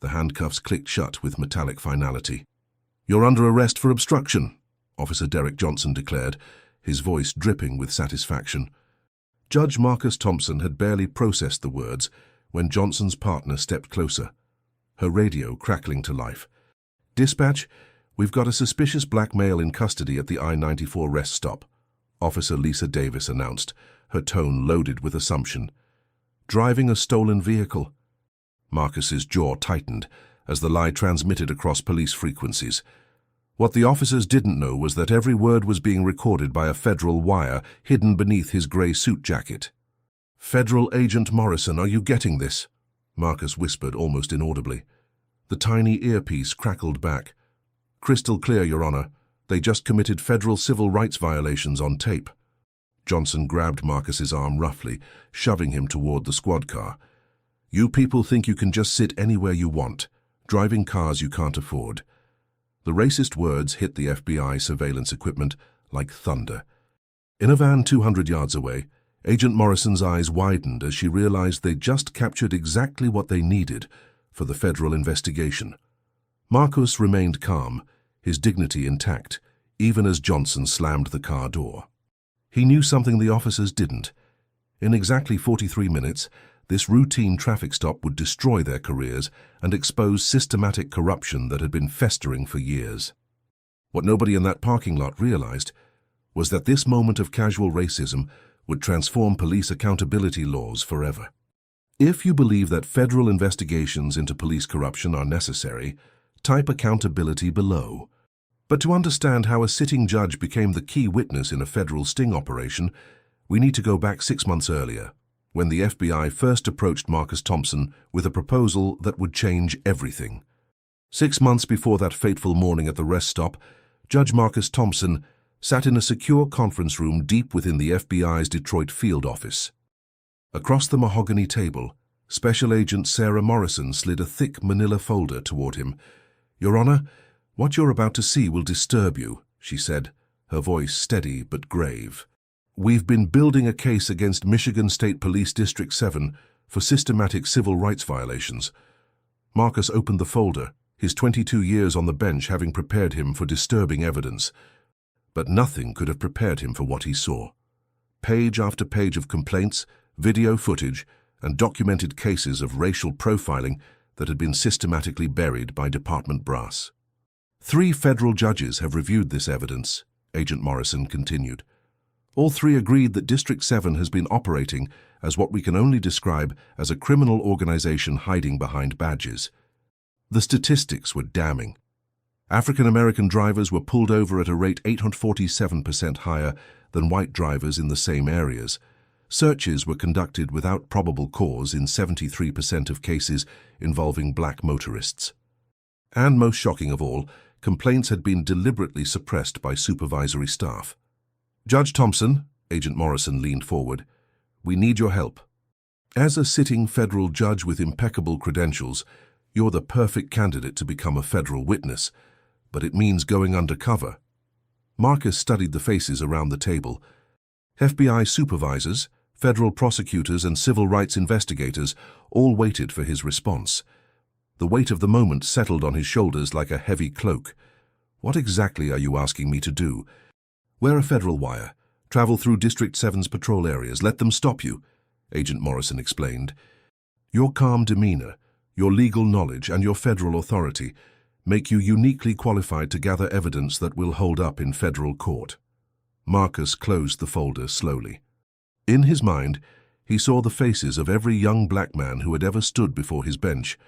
The handcuffs clicked shut with metallic finality. "You're under arrest for obstruction," Officer Derek Johnson declared, his voice dripping with satisfaction. Judge Marcus Thompson had barely processed the words when Johnson's partner stepped closer, her radio crackling to life. "Dispatch, we've got a suspicious black male in custody at the I-94 rest stop," Officer Lisa Davis announced, her tone loaded with assumption. "Driving a stolen vehicle." Marcus's jaw tightened as the lie transmitted across police frequencies. What the officers didn't know was that every word was being recorded by a federal wire hidden beneath his grey suit jacket. "Federal Agent Morrison, are you getting this?" Marcus whispered almost inaudibly. The tiny earpiece crackled back. "Crystal clear, Your Honor. They just committed federal civil rights violations on tape." Johnson grabbed Marcus's arm roughly, shoving him toward the squad car. "You people think you can just sit anywhere you want, driving cars you can't afford." The racist words hit the FBI surveillance equipment like thunder. In a van 200 yards away, Agent Morrison's eyes widened as she realized they'd just captured exactly what they needed for the federal investigation. Marcus remained calm, his dignity intact, even as Johnson slammed the car door. He knew something the officers didn't. In exactly 43 minutes, this routine traffic stop would destroy their careers and expose systematic corruption that had been festering for years. What nobody in that parking lot realized was that this moment of casual racism would transform police accountability laws forever. If you believe that federal investigations into police corruption are necessary, type accountability below. But to understand how a sitting judge became the key witness in a federal sting operation, we need to go back 6 months earlier, when the FBI first approached Marcus Thompson with a proposal that would change everything. 6 months before that fateful morning at the rest stop, Judge Marcus Thompson sat in a secure conference room deep within the FBI's Detroit field office. Across the mahogany table, Special Agent Sarah Morrison slid a thick manila folder toward him. "Your Honor, what you're about to see will disturb you," she said, her voice steady but grave. "We've been building a case against Michigan State Police District 7 for systematic civil rights violations." Marcus opened the folder, his 22 years on the bench having prepared him for disturbing evidence. But nothing could have prepared him for what he saw. Page after page of complaints, video footage, and documented cases of racial profiling that had been systematically buried by department brass. 3 federal judges have reviewed this evidence, Agent Morrison continued. All 3 agreed that District 7 has been operating as what we can only describe as a criminal organization hiding behind badges. The statistics were damning. African-American drivers were pulled over at a rate 847% higher than white drivers in the same areas. Searches were conducted without probable cause in 73% of cases involving black motorists. And most shocking of all, complaints had been deliberately suppressed by supervisory staff. "Judge Thompson," Agent Morrison leaned forward, "we need your help. As a sitting federal judge with impeccable credentials, you're the perfect candidate to become a federal witness, but it means going undercover." Marcus studied the faces around the table. FBI supervisors, federal prosecutors, and civil rights investigators all waited for his response. The weight of the moment settled on his shoulders like a heavy cloak. "What exactly are you asking me to do?" "Wear a federal wire. Travel through District 7's patrol areas. Let them stop you," Agent Morrison explained. "Your calm demeanor, your legal knowledge, and your federal authority make you uniquely qualified to gather evidence that will hold up in federal court." Marcus closed the folder slowly. In his mind, he saw the faces of every young black man who had ever stood before his bench,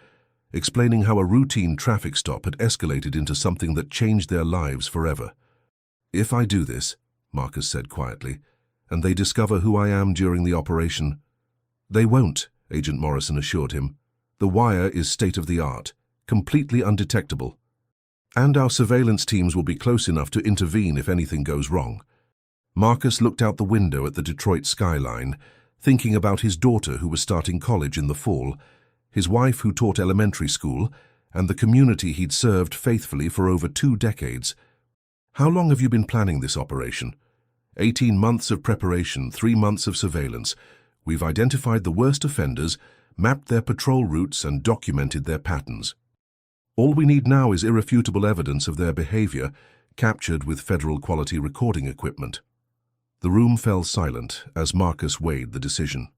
explaining how a routine traffic stop had escalated into something that changed their lives forever. "If I do this," Marcus said quietly, "and they discover who I am during the operation—" "They won't," Agent Morrison assured him. "The wire is state-of-the-art, completely undetectable. And our surveillance teams will be close enough to intervene if anything goes wrong." Marcus looked out the window at the Detroit skyline, thinking about his daughter who was starting college in the fall, his wife who taught elementary school, and the community he'd served faithfully for over 2 decades. "How long have you been planning this operation?" 18 months of preparation, 3 months of surveillance. We've identified the worst offenders, mapped their patrol routes, and documented their patterns," All we need now is irrefutable evidence of their behavior, captured with federal quality recording equipment. The room fell silent as Marcus weighed the decision.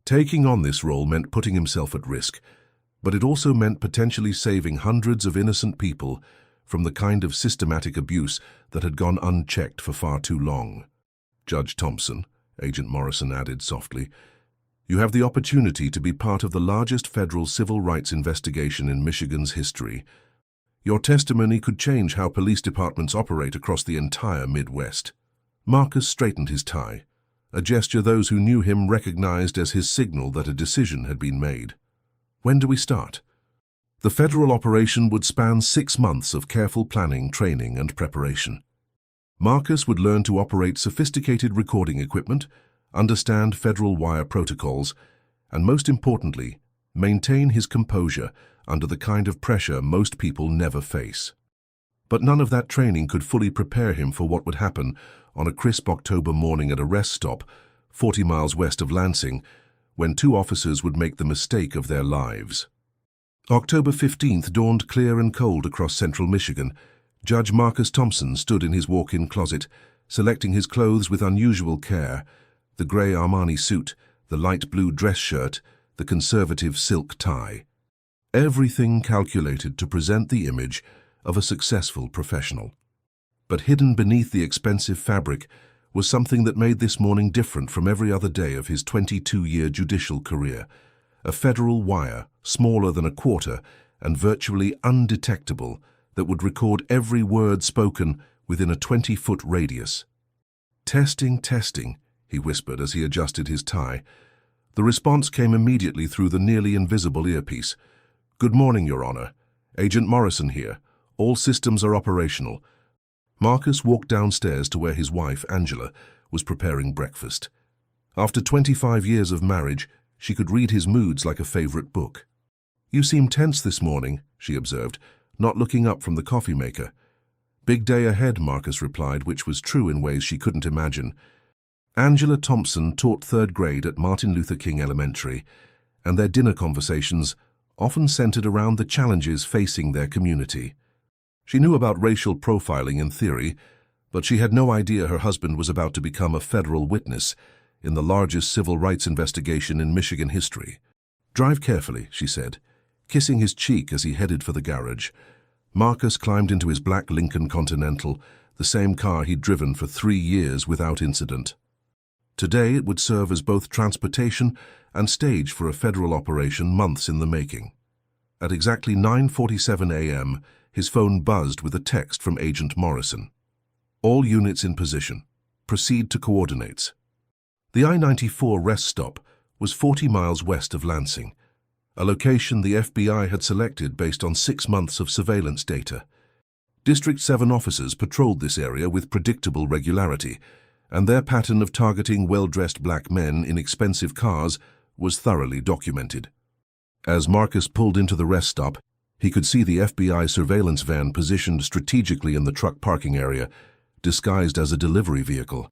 Taking on this role meant putting himself at risk, but it also meant potentially saving hundreds of innocent people from the kind of systematic abuse that had gone unchecked for far too long. Judge Thompson, Agent Morrison added softly, you have the opportunity to be part of the largest federal civil rights investigation in Michigan's history. Your testimony could change how police departments operate across the entire Midwest. Marcus straightened his tie, a gesture those who knew him recognized as his signal that a decision had been made. When do we start? The federal operation would span 6 months of careful planning, training, and preparation. Marcus would learn to operate sophisticated recording equipment, understand federal wire protocols, and most importantly, maintain his composure under the kind of pressure most people never face. But none of that training could fully prepare him for what would happen on a crisp October morning at a rest stop 40 miles west of Lansing, when 2 officers would make the mistake of their lives. October 15th dawned clear and cold across central Michigan. Judge Marcus Thompson stood in his walk-in closet, selecting his clothes with unusual care: the gray Armani suit, the light blue dress shirt, the conservative silk tie. Everything calculated to present the image of a successful professional. But hidden beneath the expensive fabric was something that made this morning different from every other day of his 22-year judicial career: a federal wire, smaller than a quarter and virtually undetectable, that would record every word spoken within a 20-foot radius. Testing, testing, he whispered as he adjusted his tie. The response came immediately through the nearly invisible earpiece. Good morning, Your Honor. Agent Morrison here. All systems are operational. Marcus walked downstairs to where his wife, Angela, was preparing breakfast. After 25 years of marriage, she could read his moods like a favorite book. You seem tense this morning, she observed, not looking up from the coffee maker. Big day ahead, Marcus replied, which was true in ways she couldn't imagine. Angela Thompson taught 3rd grade at Martin Luther King Elementary, and their dinner conversations often centered around the challenges facing their community. She knew about racial profiling in theory, but she had no idea her husband was about to become a federal witness in the largest civil rights investigation in Michigan history. Drive carefully, she said, kissing his cheek as he headed for the garage. Marcus climbed into his black Lincoln Continental, the same car he'd driven for 3 years without incident. Today it would serve as both transportation and stage for a federal operation months in the making. At exactly 9:47 a.m., his phone buzzed with a text from Agent Morrison. All units in position. Proceed to coordinates. The I-94 rest stop was 40 miles west of Lansing, a location the FBI had selected based on 6 months of surveillance data. District 7 officers patrolled this area with predictable regularity, and their pattern of targeting well-dressed black men in expensive cars was thoroughly documented. As Marcus pulled into the rest stop, he could see the FBI surveillance van positioned strategically in the truck parking area, disguised as a delivery vehicle.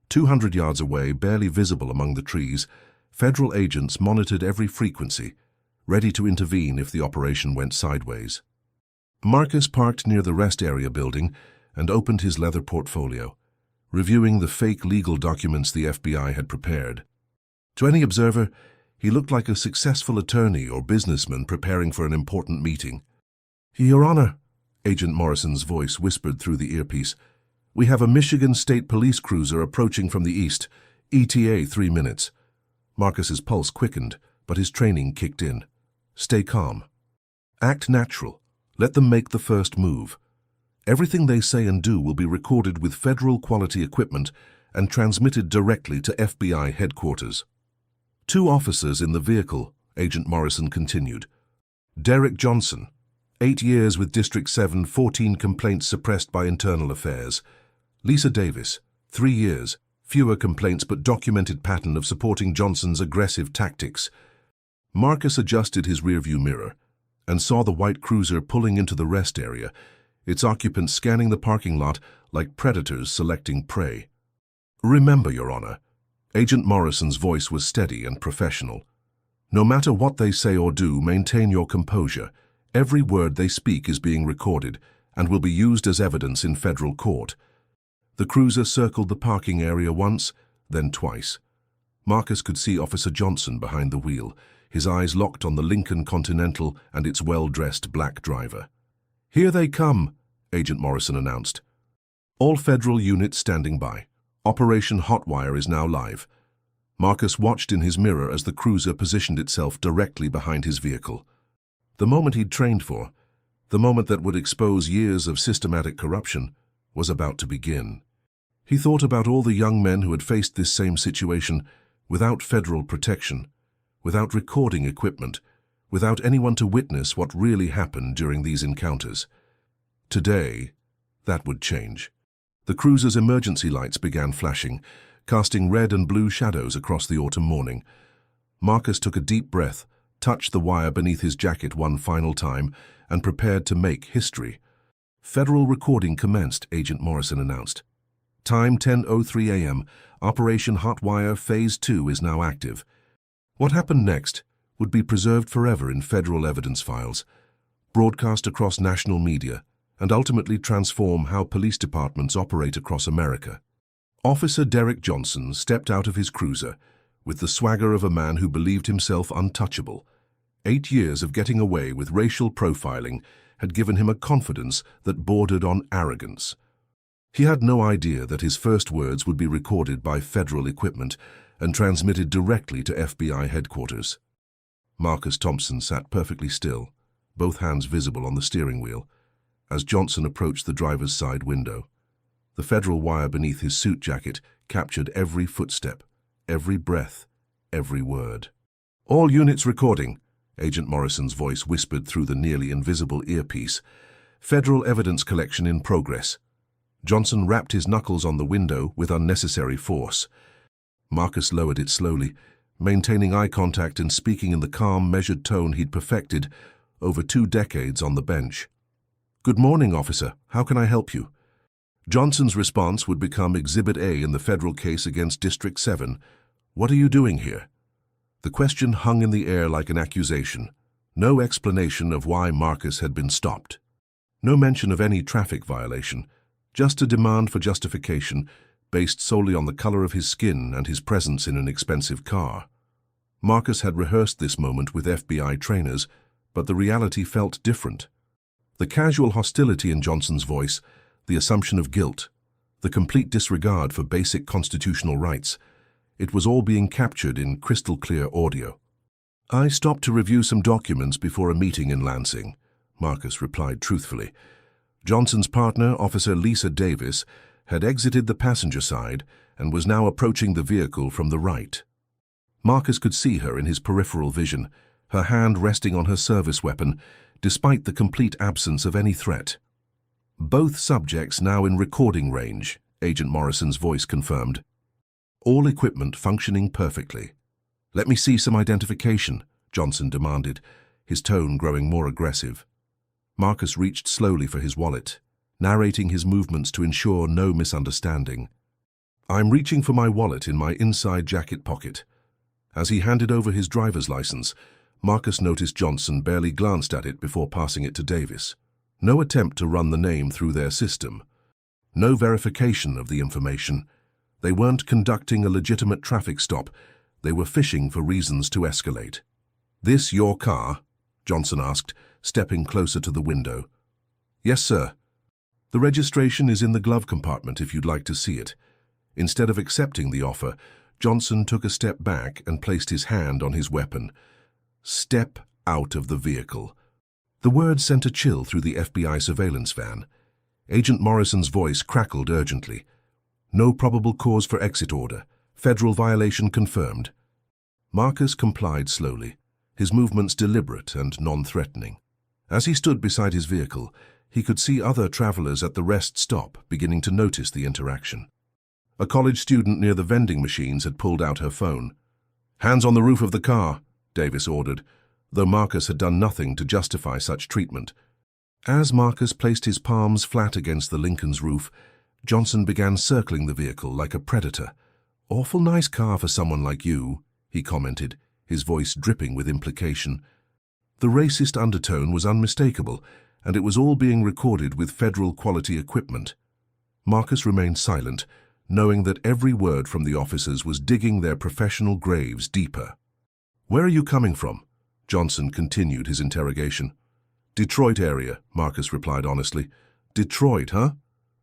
200 yards away, barely visible among the trees, federal agents monitored every frequency, ready to intervene if the operation went sideways. Marcus parked near the rest area building and opened his leather portfolio, reviewing the fake legal documents the FBI had prepared. To any observer, he looked like a successful attorney or businessman preparing for an important meeting. Your Honor, Agent Morrison's voice whispered through the earpiece, we have a Michigan State Police cruiser approaching from the east, ETA 3 minutes. Marcus's pulse quickened, but his training kicked in. Stay calm. Act natural. Let them make the first move. Everything they say and do will be recorded with federal quality equipment and transmitted directly to FBI headquarters. 2 officers in the vehicle, Agent Morrison continued. Derek Johnson, 8 years with District 7, 14 complaints suppressed by Internal Affairs. Lisa Davis, 3 years, fewer complaints but documented pattern of supporting Johnson's aggressive tactics. Marcus adjusted his rearview mirror and saw the white cruiser pulling into the rest area, its occupants scanning the parking lot like predators selecting prey. Remember, Your Honor, Agent Morrison's voice was steady and professional. No matter what they say or do, maintain your composure. Every word they speak is being recorded and will be used as evidence in federal court. The cruiser circled the parking area once, then twice. Marcus could see Officer Johnson behind the wheel, his eyes locked on the Lincoln Continental and its well-dressed black driver. "Here they come," Agent Morrison announced. "All federal units standing by. Operation Hotwire is now live." Marcus watched in his mirror as the cruiser positioned itself directly behind his vehicle. The moment he'd trained for, the moment that would expose years of systematic corruption, was about to begin. He thought about all the young men who had faced this same situation without federal protection, without recording equipment, without anyone to witness what really happened during these encounters. Today, that would change. The cruiser's emergency lights began flashing, casting red and blue shadows across the autumn morning. Marcus took a deep breath, touched the wire beneath his jacket one final time, and prepared to make history. "Federal recording commenced," Agent Morrison announced. "Time 10:03 a.m. Operation Hotwire Phase 2 is now active." What happened next would be preserved forever in federal evidence files, broadcast across national media, and ultimately transform how police departments operate across America. Officer Derek Johnson stepped out of his cruiser with the swagger of a man who believed himself untouchable. 8 years of getting away with racial profiling had given him a confidence that bordered on arrogance. He had no idea that his first words would be recorded by federal equipment and transmitted directly to FBI headquarters. Marcus Thompson sat perfectly still, both hands visible on the steering wheel, as Johnson approached the driver's side window. The federal wire beneath his suit jacket captured every footstep, every breath, every word. "All units recording," Agent Morrison's voice whispered through the nearly invisible earpiece. "Federal evidence collection in progress." Johnson rapped his knuckles on the window with unnecessary force. Marcus lowered it slowly, maintaining eye contact and speaking in the calm, measured tone he'd perfected over 2 decades on the bench. "Good morning, officer. How can I help you?" Johnson's response would become Exhibit A in the federal case against District 7. "What are you doing here?" The question hung in the air like an accusation. No explanation of why Marcus had been stopped. No mention of any traffic violation. Just a demand for justification based solely on the color of his skin and his presence in an expensive car. Marcus had rehearsed this moment with FBI trainers, but the reality felt different. The casual hostility in Johnson's voice, the assumption of guilt, the complete disregard for basic constitutional rights, it was all being captured in crystal-clear audio. "I stopped to review some documents before a meeting in Lansing," Marcus replied truthfully. Johnson's partner, Officer Lisa Davis, had exited the passenger side and was now approaching the vehicle from the right. Marcus could see her in his peripheral vision, her hand resting on her service weapon, despite the complete absence of any threat. "Both subjects now in recording range," Agent Morrison's voice confirmed. "All equipment functioning perfectly." "Let me see some identification," Johnson demanded, his tone growing more aggressive. Marcus reached slowly for his wallet, narrating his movements to ensure no misunderstanding. "I'm reaching for my wallet in my inside jacket pocket." As he handed over his driver's license, Marcus noticed Johnson barely glanced at it before passing it to Davis. No attempt to run the name through their system. No verification of the information. They weren't conducting a legitimate traffic stop. They were fishing for reasons to escalate. "This your car?" Johnson asked, stepping closer to the window. "Yes, sir." "The registration is in the glove compartment if you'd like to see it." Instead of accepting the offer, Johnson took a step back and placed his hand on his weapon. "Step out of the vehicle." The word sent a chill through the FBI surveillance van. Agent Morrison's voice crackled urgently. "No probable cause for exit order. Federal violation confirmed." Marcus complied slowly, his movements deliberate and non-threatening. As he stood beside his vehicle, he could see other travelers at the rest stop beginning to notice the interaction. A college student near the vending machines had pulled out her phone. "Hands on the roof of the car," Davis ordered, though Marcus had done nothing to justify such treatment. As Marcus placed his palms flat against the Lincoln's roof, Johnson began circling the vehicle like a predator. "Awful nice car for someone like you," he commented, his voice dripping with implication. The racist undertone was unmistakable, and it was all being recorded with federal-quality equipment. Marcus remained silent, knowing that every word from the officers was digging their professional graves deeper. "Where are you coming from?" Johnson continued his interrogation. "Detroit area," Marcus replied honestly. "Detroit, huh?"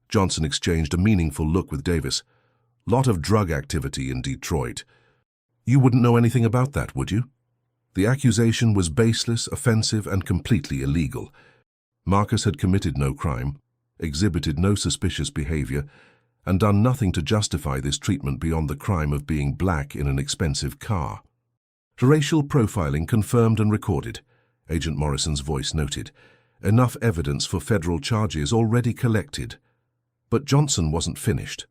Johnson exchanged a meaningful look with Davis. "Lot of drug activity in Detroit. You wouldn't know anything about that, would you?" The accusation was baseless, offensive, and completely illegal. Marcus had committed no crime, exhibited no suspicious behavior, and done nothing to justify this treatment beyond the crime of being black in an expensive car. Racial profiling confirmed and recorded, Agent Morrison's voice noted. Enough evidence for federal charges already collected. But Johnson wasn't finished.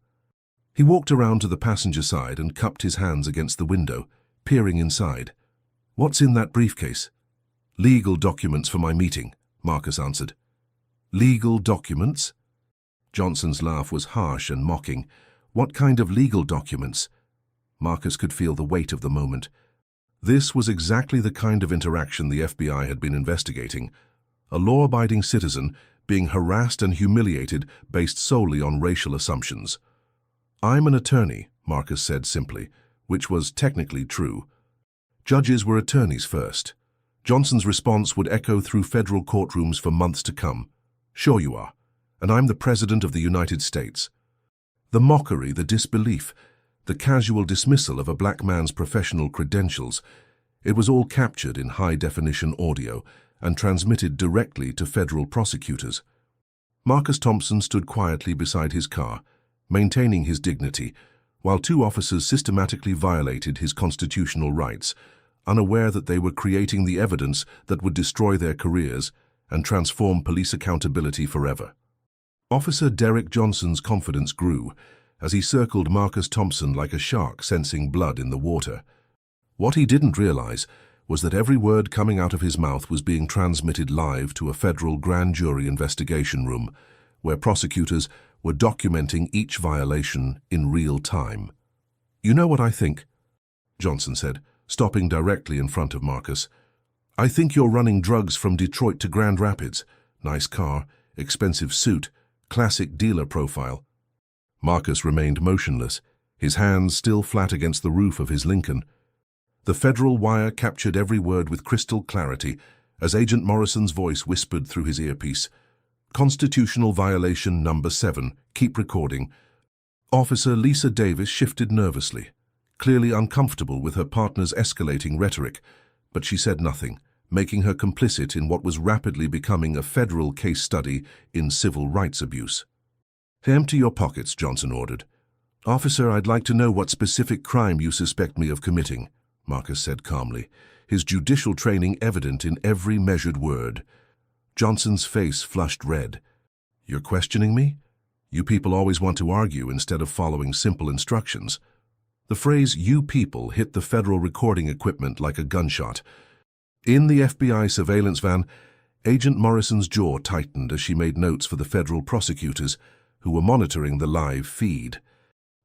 He walked around to the passenger side and cupped his hands against the window, peering inside. "What's in that briefcase?" "Legal documents for my meeting," Marcus answered. "Legal documents?" Johnson's laugh was harsh and mocking. "What kind of legal documents?" Marcus could feel the weight of the moment. This was exactly the kind of interaction the FBI had been investigating. A law-abiding citizen being harassed and humiliated based solely on racial assumptions. "I'm an attorney," Marcus said simply, which was technically true. Judges were attorneys first. Johnson's response would echo through federal courtrooms for months to come. "Sure you are. And I'm the President of the United States." The mockery, the disbelief, the casual dismissal of a black man's professional credentials, it was all captured in high-definition audio and transmitted directly to federal prosecutors. Marcus Thompson stood quietly beside his car, maintaining his dignity, while two officers systematically violated his constitutional rights, unaware that they were creating the evidence that would destroy their careers and transform police accountability forever. Officer Derek Johnson's confidence grew as he circled Marcus Thompson like a shark sensing blood in the water. What he didn't realize was that every word coming out of his mouth was being transmitted live to a federal grand jury investigation room, where prosecutors were documenting each violation in real time. "You know what I think?" Johnson said, stopping directly in front of Marcus. "I think you're running drugs from Detroit to Grand Rapids. Nice car, expensive suit, classic dealer profile." Marcus remained motionless, his hands still flat against the roof of his Lincoln. The federal wire captured every word with crystal clarity as Agent Morrison's voice whispered through his earpiece. "Constitutional violation number 7. Keep recording." Officer Lisa Davis shifted nervously, clearly uncomfortable with her partner's escalating rhetoric, but she said nothing, making her complicit in what was rapidly becoming a federal case study in civil rights abuse. "Empty your pockets," Johnson ordered. "Officer, I'd like to know what specific crime you suspect me of committing," Marcus said calmly, his judicial training evident in every measured word. Johnson's face flushed red. "You're questioning me? You people always want to argue instead of following simple instructions." The phrase "you people" hit the federal recording equipment like a gunshot. In the FBI surveillance van, Agent Morrison's jaw tightened as she made notes for the federal prosecutors, who were monitoring the live feed.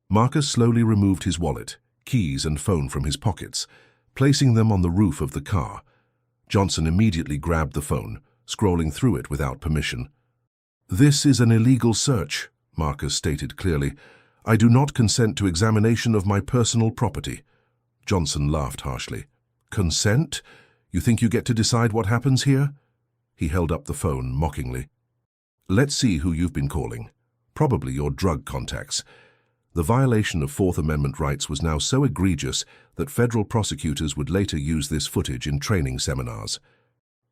Marcus slowly removed his wallet, keys and phone from his pockets, placing them on the roof of the car. Johnson immediately grabbed the phone, scrolling through it without permission. "This is an illegal search," Marcus stated clearly. "I do not consent to examination of my personal property." Johnson laughed harshly. "Consent? You think you get to decide what happens here?" He held up the phone mockingly. "Let's see who you've been calling. Probably your drug contacts." The violation of Fourth Amendment rights was now so egregious that federal prosecutors would later use this footage in training seminars.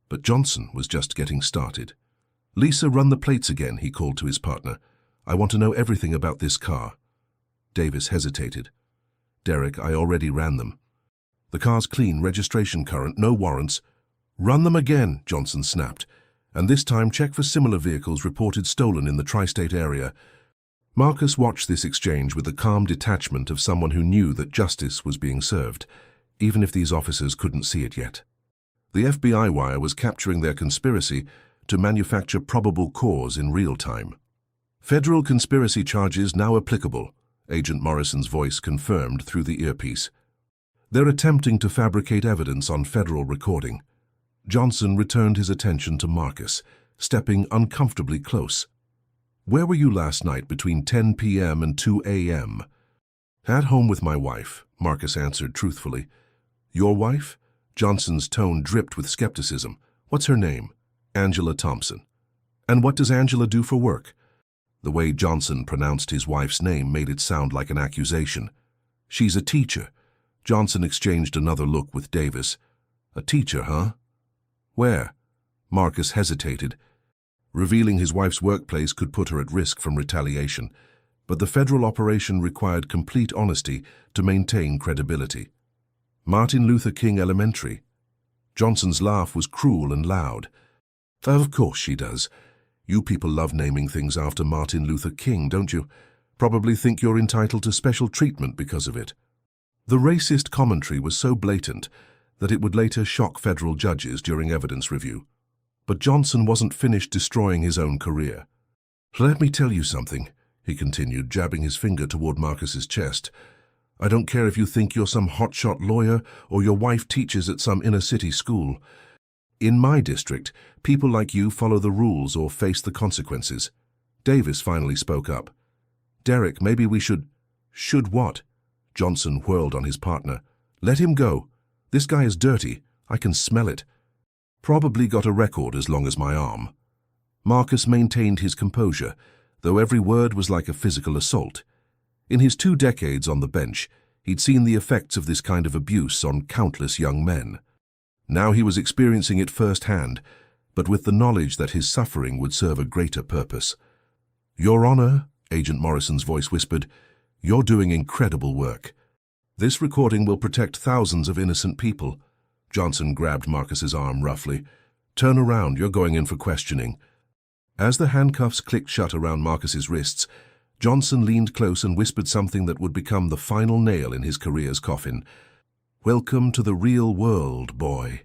But Johnson was just getting started. "Lisa, run the plates again," he called to his partner. "I want to know everything about this car." Davis hesitated. "Derek, I already ran them. The car's clean, registration current, no warrants." "Run them again," Johnson snapped, "and this time check for similar vehicles reported stolen in the tri-state area." Marcus watched this exchange with the calm detachment of someone who knew that justice was being served, even if these officers couldn't see it yet. The FBI wire was capturing their conspiracy to manufacture probable cause in real time. "Federal conspiracy charges now applicable," Agent Morrison's voice confirmed through the earpiece. "They're attempting to fabricate evidence on federal recording." Johnson returned his attention to Marcus, stepping uncomfortably close. "Where were you last night between 10 p.m. and 2 a.m.? "At home with my wife," Marcus answered truthfully. "Your wife?" Johnson's tone dripped with skepticism. "What's her name?" "Angela Thompson." "And what does Angela do for work?" The way Johnson pronounced his wife's name made it sound like an accusation. "She's a teacher." Johnson exchanged another look with Davis. "A teacher, huh? Where?" Marcus hesitated. Revealing his wife's workplace could put her at risk from retaliation, but the federal operation required complete honesty to maintain credibility. "Martin Luther King Elementary." Johnson's laugh was cruel and loud. "Of course she does. You people love naming things after Martin Luther King, don't you? Probably think you're entitled to special treatment because of it." The racist commentary was so blatant that it would later shock federal judges during evidence review. But Johnson wasn't finished destroying his own career. "Let me tell you something," he continued, jabbing his finger toward Marcus's chest. "I don't care if you think you're some hotshot lawyer or your wife teaches at some inner-city school. In my district, people like you follow the rules or face the consequences." Davis finally spoke up. "Derek, maybe we should—" "Should what?" Johnson whirled on his partner. "Let him go. This guy is dirty. I can smell it. Probably got a record as long as my arm." Marcus maintained his composure, though every word was like a physical assault. In his 2 decades on the bench, he'd seen the effects of this kind of abuse on countless young men. Now he was experiencing it firsthand, but with the knowledge that his suffering would serve a greater purpose. "Your Honor," Agent Morrison's voice whispered, "you're doing incredible work. This recording will protect thousands of innocent people." Johnson grabbed Marcus's arm roughly. "Turn around, you're going in for questioning." As the handcuffs clicked shut around Marcus's wrists, Johnson leaned close and whispered something that would become the final nail in his career's coffin. "Welcome to the real world, boy."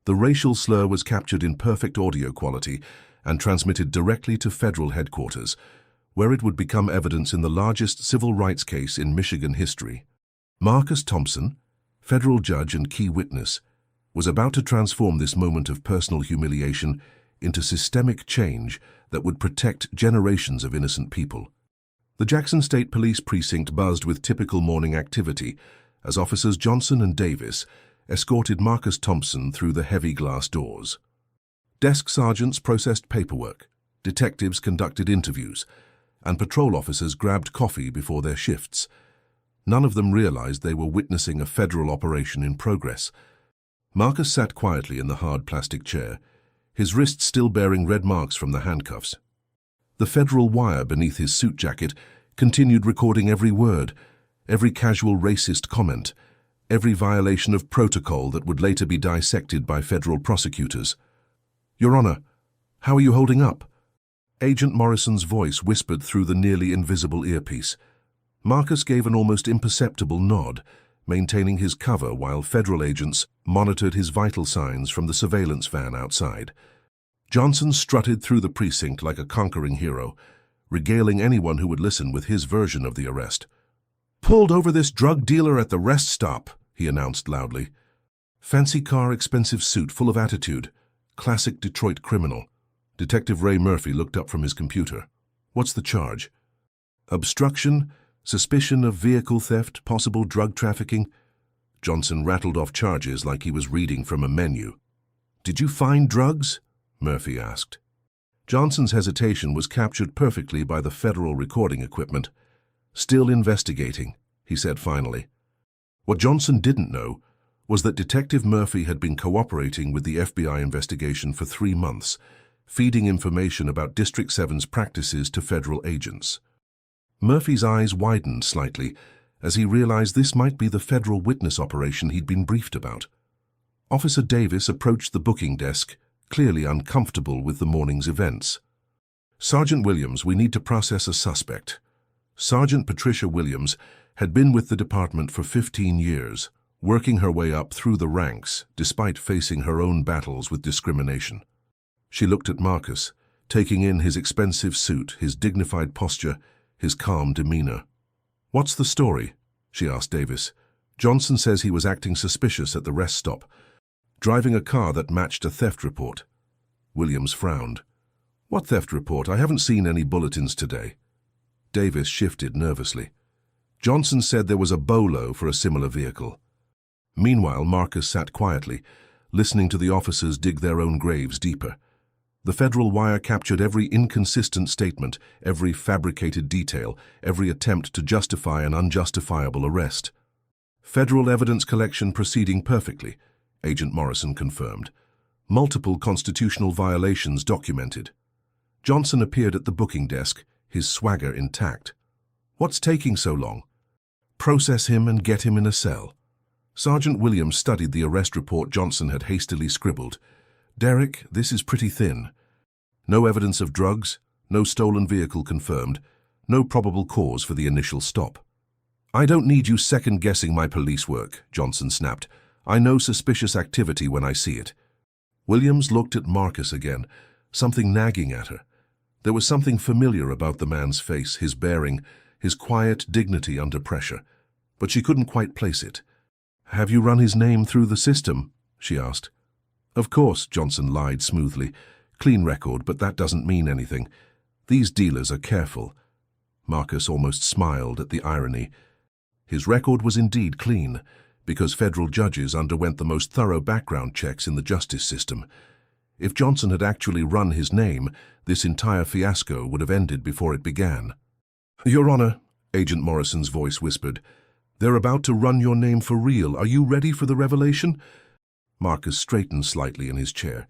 The racial slur was captured in perfect audio quality and transmitted directly to federal headquarters, where it would become evidence in the largest civil rights case in Michigan history. Marcus Thompson, federal judge and key witness, was about to transform this moment of personal humiliation into systemic change that would protect generations of innocent people. The Jackson State Police Precinct buzzed with typical morning activity as officers Johnson and Davis escorted Marcus Thompson through the heavy glass doors. Desk sergeants processed paperwork, detectives conducted interviews, and patrol officers grabbed coffee before their shifts. None of them realized they were witnessing a federal operation in progress. Marcus sat quietly in the hard plastic chair, his wrists still bearing red marks from the handcuffs. The federal wire beneath his suit jacket continued recording every word, every casual racist comment, every violation of protocol that would later be dissected by federal prosecutors. "Your Honor, how are you holding up?" Agent Morrison's voice whispered through the nearly invisible earpiece. Marcus gave an almost imperceptible nod, maintaining his cover while federal agents monitored his vital signs from the surveillance van outside. Johnson strutted through the precinct like a conquering hero, regaling anyone who would listen with his version of the arrest. "Pulled over this drug dealer at the rest stop," he announced loudly. "Fancy car, expensive suit, full of attitude. Classic Detroit criminal." Detective Ray Murphy looked up from his computer. "What's the charge?" "Obstruction, suspicion of vehicle theft, possible drug trafficking." Johnson rattled off charges like he was reading from a menu. "Did you find drugs?" Murphy asked. Johnson's hesitation was captured perfectly by the federal recording equipment. "Still investigating," he said finally. What Johnson didn't know was that Detective Murphy had been cooperating with the FBI investigation for 3 months, feeding information about District 7's practices to federal agents. Murphy's eyes widened slightly as he realized this might be the federal witness operation he'd been briefed about. Officer Davis approached the booking desk, clearly uncomfortable with the morning's events. "Sergeant Williams, we need to process a suspect." Sergeant Patricia Williams had been with the department for 15 years, working her way up through the ranks despite facing her own battles with discrimination. She looked at Marcus, taking in his expensive suit, his dignified posture, his calm demeanor. "What's the story?" she asked Davis. "Johnson says he was acting suspicious at the rest stop." driving a car that matched a theft report. Williams frowned. What theft report? I haven't seen any bulletins today. Davis shifted nervously. Johnson said there was a bolo for a similar vehicle. Meanwhile, Marcus sat quietly, listening to the officers dig their own graves deeper. The Federal Wire captured every inconsistent statement, every fabricated detail, every attempt to justify an unjustifiable arrest. Federal evidence collection proceeding perfectly, Agent Morrison confirmed. Multiple constitutional violations documented. Johnson appeared at the booking desk, his swagger intact. What's taking so long? Process him and get him in a cell. Sergeant Williams studied the arrest report Johnson had hastily scribbled. Derek, this is pretty thin. No evidence of drugs, no stolen vehicle confirmed, no probable cause for the initial stop. I don't need you second-guessing my police work, Johnson snapped. I know suspicious activity when I see it. Williams looked at Marcus again, something nagging at her. There was something familiar about the man's face, his bearing, his quiet dignity under pressure, but she couldn't quite place it. Have you run his name through the system? She asked. Of course, Johnson lied smoothly. Clean record, but that doesn't mean anything. These dealers are careful. Marcus almost smiled at the irony. His record was indeed clean, because federal judges underwent the most thorough background checks in the justice system. If Johnson had actually run his name, this entire fiasco would have ended before it began. Your Honor, Agent Morrison's voice whispered, they're about to run your name for real. Are you ready for the revelation? Marcus straightened slightly in his chair,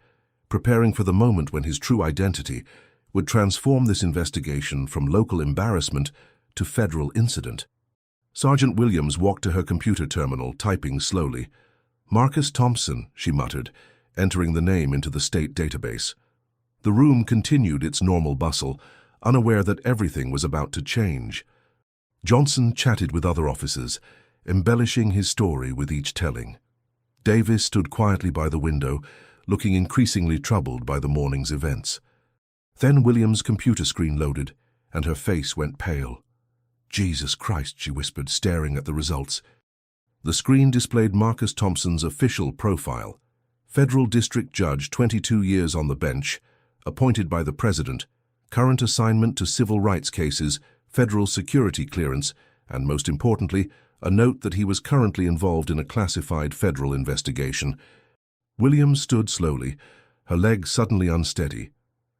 preparing for the moment when his true identity would transform this investigation from local embarrassment to federal incident. Sergeant Williams walked to her computer terminal, typing slowly. Marcus Thompson, she muttered, entering the name into the state database. The room continued its normal bustle, unaware that everything was about to change. Johnson chatted with other officers, embellishing his story with each telling. Davis stood quietly by the window, looking increasingly troubled by the morning's events. Then Williams' computer screen loaded, and her face went pale. Jesus Christ, she whispered, staring at the results. The screen displayed Marcus Thompson's official profile. Federal District Judge, 22 years on the bench, appointed by the President, current assignment to civil rights cases, federal security clearance, and most importantly, a note that he was currently involved in a classified federal investigation. Williams stood slowly, her legs suddenly unsteady.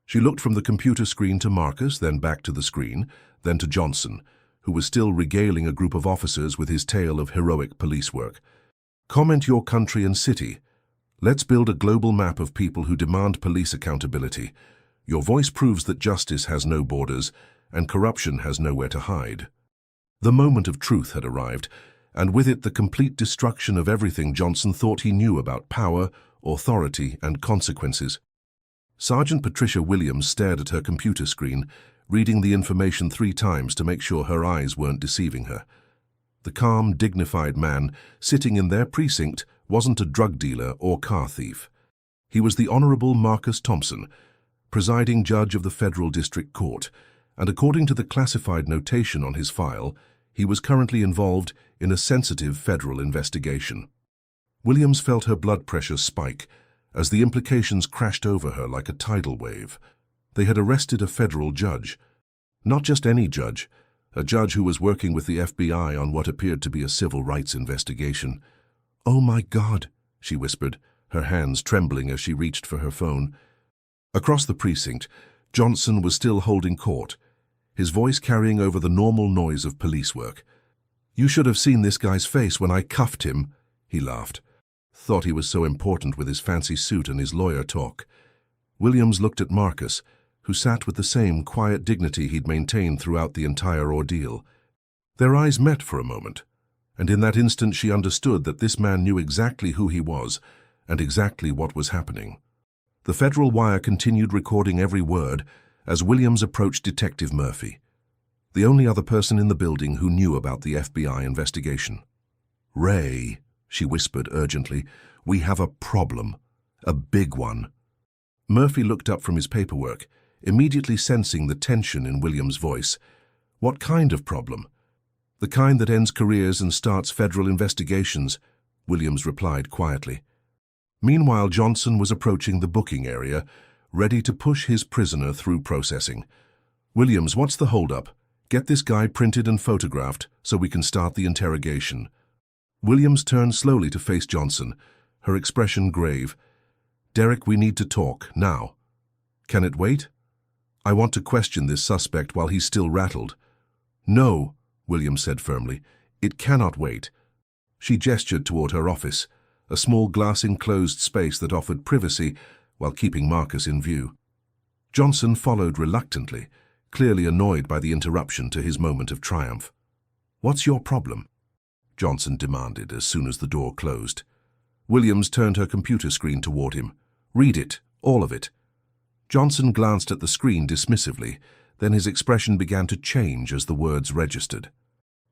She looked from the computer screen to Marcus, then back to the screen, then to Johnson, who was still regaling a group of officers with his tale of heroic police work. Comment your country and city. Let's build a global map of people who demand police accountability. Your voice proves that justice has no borders and corruption has nowhere to hide. The moment of truth had arrived, and with it the complete destruction of everything Johnson thought he knew about power, authority, and consequences. Sergeant Patricia Williams stared at her computer screen, reading the information 3 times to make sure her eyes weren't deceiving her. The calm, dignified man sitting in their precinct wasn't a drug dealer or car thief. He was the Honorable Marcus Thompson, presiding judge of the Federal District Court, and according to the classified notation on his file, he was currently involved in a sensitive federal investigation. Williams felt her blood pressure spike as the implications crashed over her like a tidal wave. They had arrested a federal judge. Not just any judge, a judge who was working with the FBI on what appeared to be a civil rights investigation. "Oh my God," she whispered, her hands trembling as she reached for her phone. Across the precinct, Johnson was still holding court, his voice carrying over the normal noise of police work. "You should have seen this guy's face when I cuffed him," he laughed. Thought he was so important with his fancy suit and his lawyer talk. Williams looked at Marcus, who sat with the same quiet dignity he'd maintained throughout the entire ordeal. Their eyes met for a moment, and in that instant she understood that this man knew exactly who he was and exactly what was happening. The Federal Wire continued recording every word as Williams approached Detective Murphy, the only other person in the building who knew about the FBI investigation. "Ray," she whispered urgently, "we have a problem. A big one." Murphy looked up from his paperwork, immediately sensing the tension in Williams' voice. "What kind of problem?" "The kind that ends careers and starts federal investigations," Williams replied quietly. Meanwhile, Johnson was approaching the booking area, ready to push his prisoner through processing. "Williams, what's the holdup? Get this guy printed and photographed so we can start the interrogation." Williams turned slowly to face Johnson, her expression grave. "Derek, we need to talk, now." "Can it wait?" "I want to question this suspect while he's still rattled." "No," Williams said firmly. "It cannot wait." She gestured toward her office, a small glass-enclosed space that offered privacy while keeping Marcus in view. Johnson followed reluctantly, clearly annoyed by the interruption to his moment of triumph. "What's your problem?" Johnson demanded as soon as the door closed. Williams turned her computer screen toward him. "Read it, all of it." Johnson glanced at the screen dismissively, then his expression began to change as the words registered.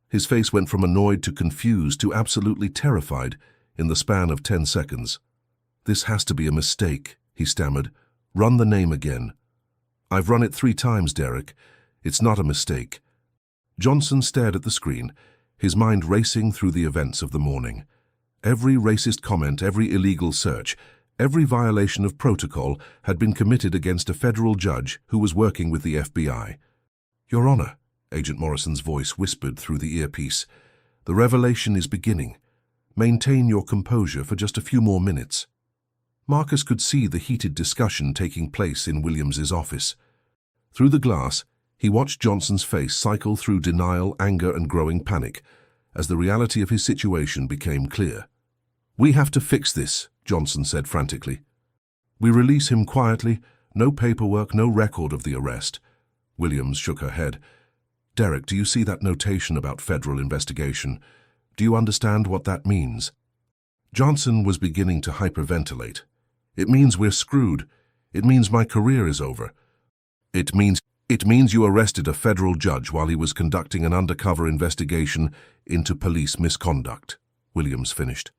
His face went from annoyed to confused to absolutely terrified in the span of 10 seconds. "This has to be a mistake," he stammered. "Run the name again." "I've run it 3 times, Derek. It's not a mistake." Johnson stared at the screen, his mind racing through the events of the morning. Every racist comment, every illegal search, every violation of protocol had been committed against a federal judge who was working with the FBI. "Your Honor," Agent Morrison's voice whispered through the earpiece, "the revelation is beginning. Maintain your composure for just a few more minutes." Marcus could see the heated discussion taking place in Williams's office. Through the glass, he watched Johnson's face cycle through denial, anger, and growing panic as the reality of his situation became clear. "We have to fix this," Johnson said frantically. "We release him quietly, no paperwork, no record of the arrest." Williams shook her head. "Derek, do you see that notation about federal investigation? Do you understand what that means?" Johnson was beginning to hyperventilate. "It means we're screwed. It means my career is over. It means you arrested a federal judge while he was conducting an undercover investigation into police misconduct," Williams finished.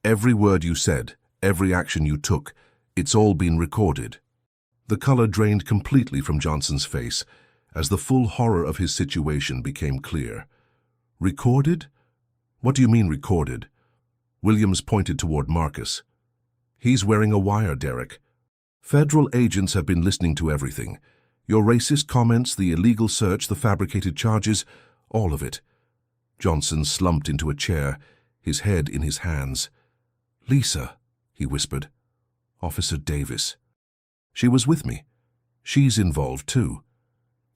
"Every word you said, every action you took, it's all been recorded." The color drained completely from Johnson's face as the full horror of his situation became clear. "Recorded? What do you mean recorded?" Williams pointed toward Marcus. "He's wearing a wire, Derek. Federal agents have been listening to everything. Your racist comments, the illegal search, the fabricated charges, all of it." Johnson slumped into a chair, his head in his hands. "Lisa," he whispered. "Officer Davis. She was with me. She's involved too."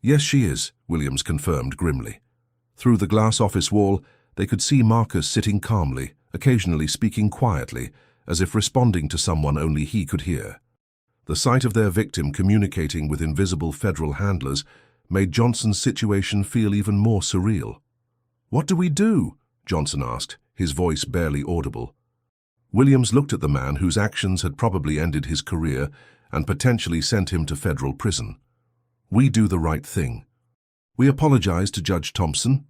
"Yes, she is," Williams confirmed grimly. Through the glass office wall, they could see Marcus sitting calmly, occasionally speaking quietly, as if responding to someone only he could hear. The sight of their victim communicating with invisible federal handlers made Johnson's situation feel even more surreal. "What do we do?" Johnson asked, his voice barely audible. Williams looked at the man whose actions had probably ended his career and potentially sent him to federal prison. "We do the right thing. We apologize to Judge Thompson.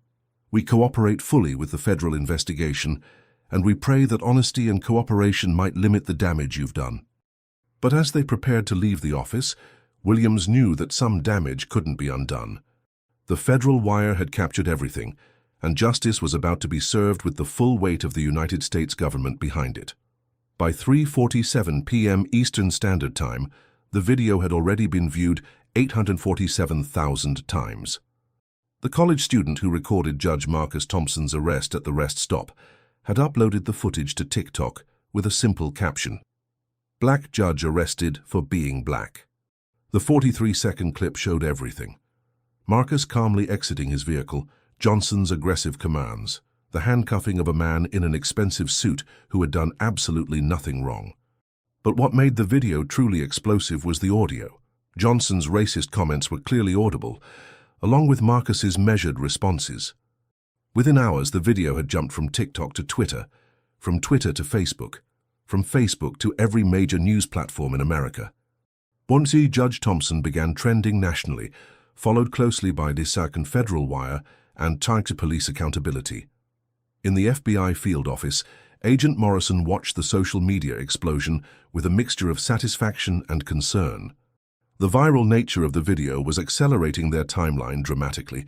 We cooperate fully with the federal investigation, and we pray that honesty and cooperation might limit the damage you've done." But as they prepared to leave the office, Williams knew that some damage couldn't be undone. The federal wire had captured everything, and justice was about to be served with the full weight of the United States government behind it. By 3:47 p.m. Eastern Standard Time, the video had already been viewed 847,000 times. The college student who recorded Judge Marcus Thompson's arrest at the rest stop had uploaded the footage to TikTok with a simple caption: "Black judge arrested for being black." The 43-second clip showed everything. Marcus calmly exiting his vehicle, Johnson's aggressive commands, the handcuffing of a man in an expensive suit who had done absolutely nothing wrong. But what made the video truly explosive was the audio. Johnson's racist comments were clearly audible, along with Marcus's measured responses. Within hours, the video had jumped from TikTok to Twitter, from Twitter to Facebook, from Facebook to every major news platform in America. Once Judge Thompson began trending nationally, followed closely by the second federal wire and tied to police accountability. In the FBI field office, Agent Morrison watched the social media explosion with a mixture of satisfaction and concern. The viral nature of the video was accelerating their timeline dramatically.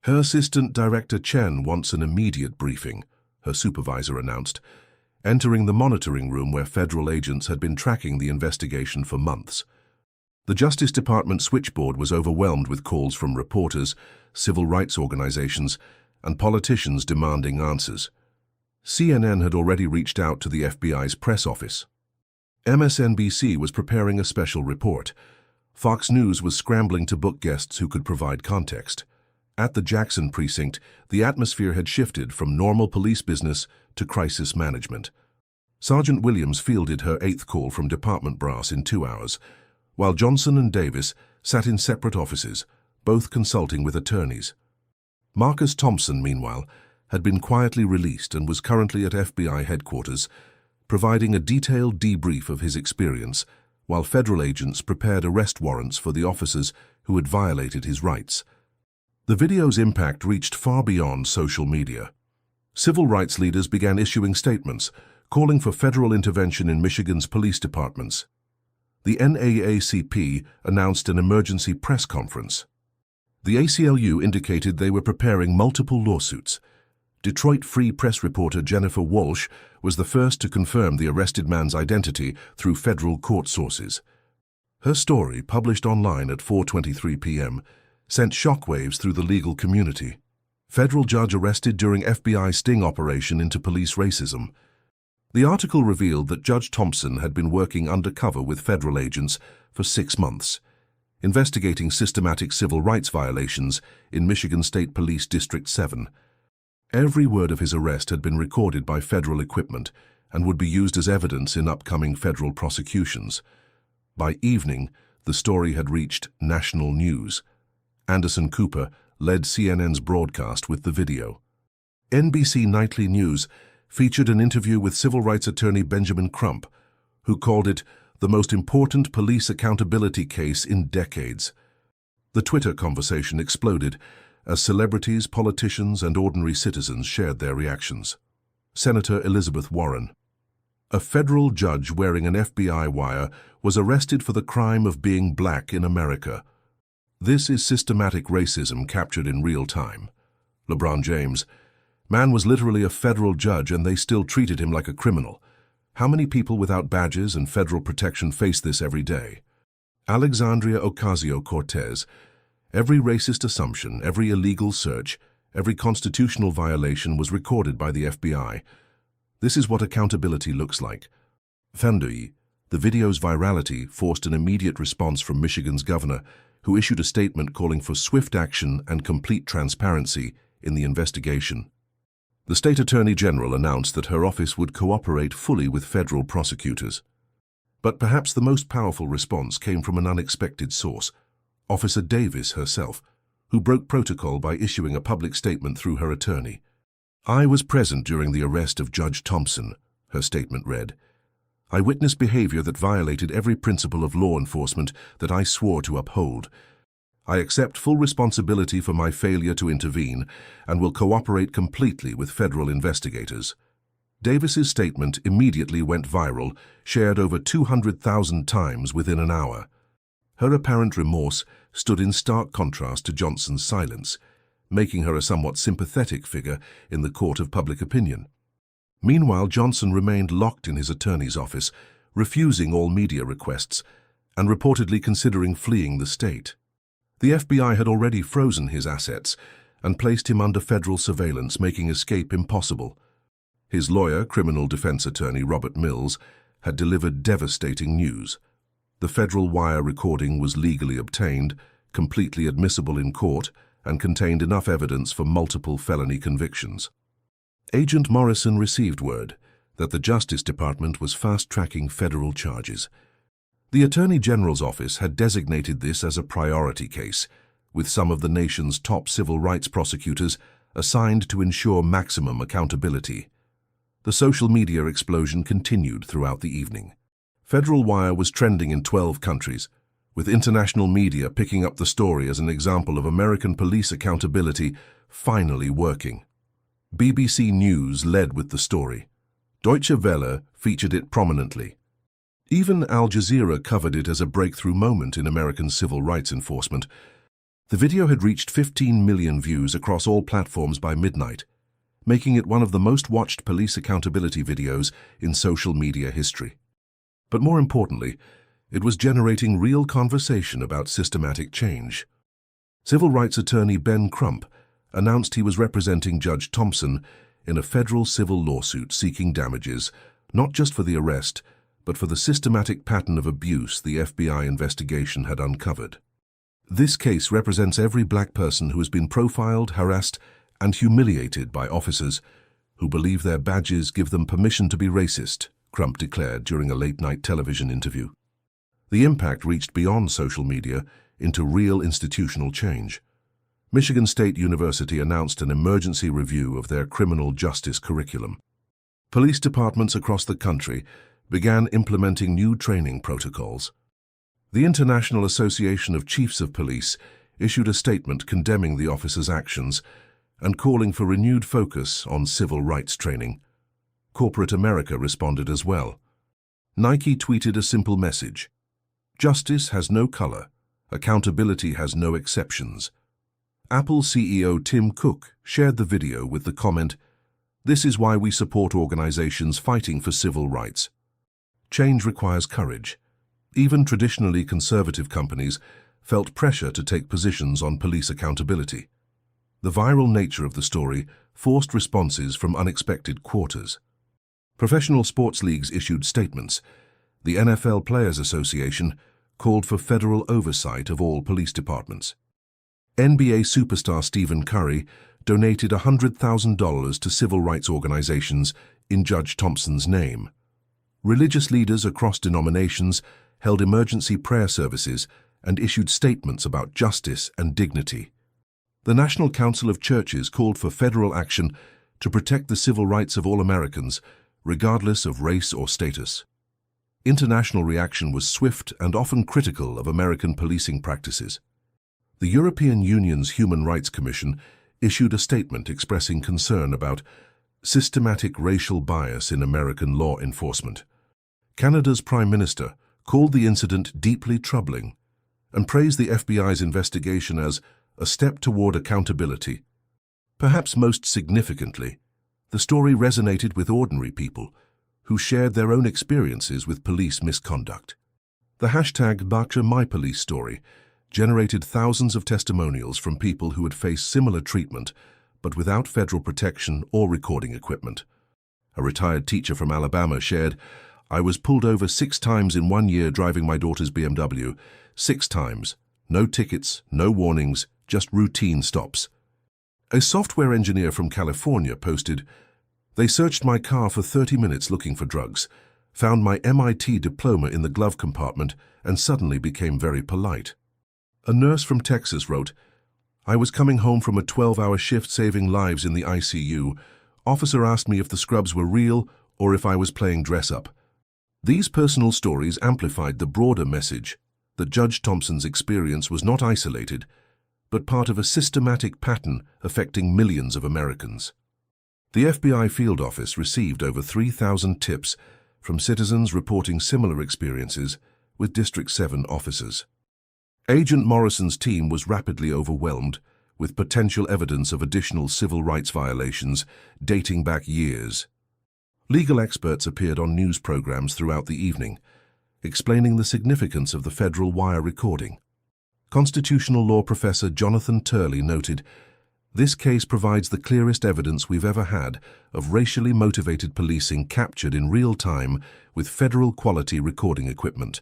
"Her assistant director Chen wants an immediate briefing," her supervisor announced. entering the monitoring room where federal agents had been tracking the investigation for months. The Justice Department switchboard was overwhelmed with calls from reporters, civil rights organizations, and politicians demanding answers. CNN had already reached out to the FBI's press office. MSNBC was preparing a special report. Fox News was scrambling to book guests who could provide context. At the Jackson precinct, the atmosphere had shifted from normal police business to crisis management. Sergeant Williams fielded her 8th call from department brass in 2 hours, while Johnson and Davis sat in separate offices, both consulting with attorneys. Marcus Thompson, meanwhile, had been quietly released and was currently at FBI headquarters, providing a detailed debrief of his experience, while federal agents prepared arrest warrants for the officers who had violated his rights. The video's impact reached far beyond social media. Civil rights leaders began issuing statements, calling for federal intervention in Michigan's police departments. The NAACP announced an emergency press conference. The ACLU indicated they were preparing multiple lawsuits. Detroit Free Press reporter Jennifer Walsh was the first to confirm the arrested man's identity through federal court sources. Her story, published online at 4:23 p.m., sent shockwaves through the legal community. Federal judge arrested during FBI sting operation into police racism. The article revealed that Judge Thompson had been working undercover with federal agents for 6 months, investigating systematic civil rights violations in Michigan State Police District 7. Every word of his arrest had been recorded by federal equipment and would be used as evidence in upcoming federal prosecutions. By evening, the story had reached national news. Anderson Cooper led CNN's broadcast with the video. NBC Nightly News featured an interview with civil rights attorney Benjamin Crump, who called it the most important police accountability case in decades. The Twitter conversation exploded as celebrities, politicians, and ordinary citizens shared their reactions. Senator Elizabeth Warren. A federal judge wearing an FBI wire was arrested for the crime of being black in America. This is systematic racism captured in real time. LeBron James. Man was literally a federal judge and they still treated him like a criminal. How many people without badges and federal protection face this every day? Alexandria Ocasio-Cortez. Every racist assumption, every illegal search, every constitutional violation was recorded by the FBI. This is what accountability looks like. Fendui. The video's virality forced an immediate response from Michigan's governor, who issued a statement calling for swift action and complete transparency in the investigation. The state attorney general announced that her office would cooperate fully with federal prosecutors. But perhaps the most powerful response came from an unexpected source, Officer Davis herself, who broke protocol by issuing a public statement through her attorney. "I was present during the arrest of Judge Thompson," her statement read. "I witnessed behavior that violated every principle of law enforcement that I swore to uphold. I accept full responsibility for my failure to intervene and will cooperate completely with federal investigators." Davis's statement immediately went viral, shared over 200,000 times within an hour. Her apparent remorse stood in stark contrast to Johnson's silence, making her a somewhat sympathetic figure in the court of public opinion. Meanwhile, Johnson remained locked in his attorney's office, refusing all media requests and reportedly considering fleeing the state. The FBI had already frozen his assets and placed him under federal surveillance, making escape impossible. His lawyer, criminal defense attorney Robert Mills, had delivered devastating news. The federal wire recording was legally obtained, completely admissible in court, and contained enough evidence for multiple felony convictions. Agent Morrison received word that the Justice Department was fast-tracking federal charges. The Attorney General's office had designated this as a priority case, with some of the nation's top civil rights prosecutors assigned to ensure maximum accountability. The social media explosion continued throughout the evening. Federal Wire was trending in 12 countries, with international media picking up the story as an example of American police accountability finally working. BBC News led with the story. Deutsche Welle featured it prominently. Even Al Jazeera covered it as a breakthrough moment in American civil rights enforcement. The video had reached 15 million views across all platforms by midnight, making it one of the most watched police accountability videos in social media history. But more importantly, it was generating real conversation about systematic change. Civil rights attorney Ben Crump announced he was representing Judge Thompson in a federal civil lawsuit seeking damages, not just for the arrest, but for the systematic pattern of abuse the FBI investigation had uncovered. This case represents every black person who has been profiled, harassed, and humiliated by officers who believe their badges give them permission to be racist, Crump declared during a late-night television interview. The impact reached beyond social media into real institutional change. Michigan State University announced an emergency review of their criminal justice curriculum. Police departments across the country began implementing new training protocols. The International Association of Chiefs of Police issued a statement condemning the officers' actions and calling for renewed focus on civil rights training. Corporate America responded as well. Nike tweeted a simple message: "Justice has no color. Accountability has no exceptions." Apple CEO Tim Cook shared the video with the comment, "This is why we support organizations fighting for civil rights." Change requires courage. Even traditionally conservative companies felt pressure to take positions on police accountability. The viral nature of the story forced responses from unexpected quarters. Professional sports leagues issued statements. The NFL Players Association called for federal oversight of all police departments. NBA superstar Stephen Curry donated $100,000 to civil rights organizations in Judge Thompson's name. Religious leaders across denominations held emergency prayer services and issued statements about justice and dignity. The National Council of Churches called for federal action to protect the civil rights of all Americans, regardless of race or status. International reaction was swift and often critical of American policing practices. The European Union's Human Rights Commission issued a statement expressing concern about systematic racial bias in American law enforcement. Canada's Prime Minister called the incident deeply troubling and praised the FBI's investigation as a step toward accountability. Perhaps most significantly, the story resonated with ordinary people who shared their own experiences with police misconduct. The hashtag #BarkshireMyPoliceStory generated thousands of testimonials from people who had faced similar treatment but without federal protection or recording equipment. A retired teacher from Alabama shared, "I was pulled over 6 times in 1 year driving my daughter's BMW. 6 times. No tickets, no warnings, just routine stops." A software engineer from California posted, "They searched my car for 30 minutes looking for drugs, found my MIT diploma in the glove compartment, and suddenly became very polite." A nurse from Texas wrote, "I was coming home from a 12-hour shift saving lives in the ICU. Officer asked me if the scrubs were real or if I was playing dress-up." These personal stories amplified the broader message that Judge Thompson's experience was not isolated, but part of a systematic pattern affecting millions of Americans. The FBI field office received over 3,000 tips from citizens reporting similar experiences with District 7 officers. Agent Morrison's team was rapidly overwhelmed with potential evidence of additional civil rights violations dating back years. Legal experts appeared on news programs throughout the evening, explaining the significance of the federal wire recording. Constitutional law professor Jonathan Turley noted, "This case provides the clearest evidence we've ever had of racially motivated policing captured in real time with federal quality recording equipment."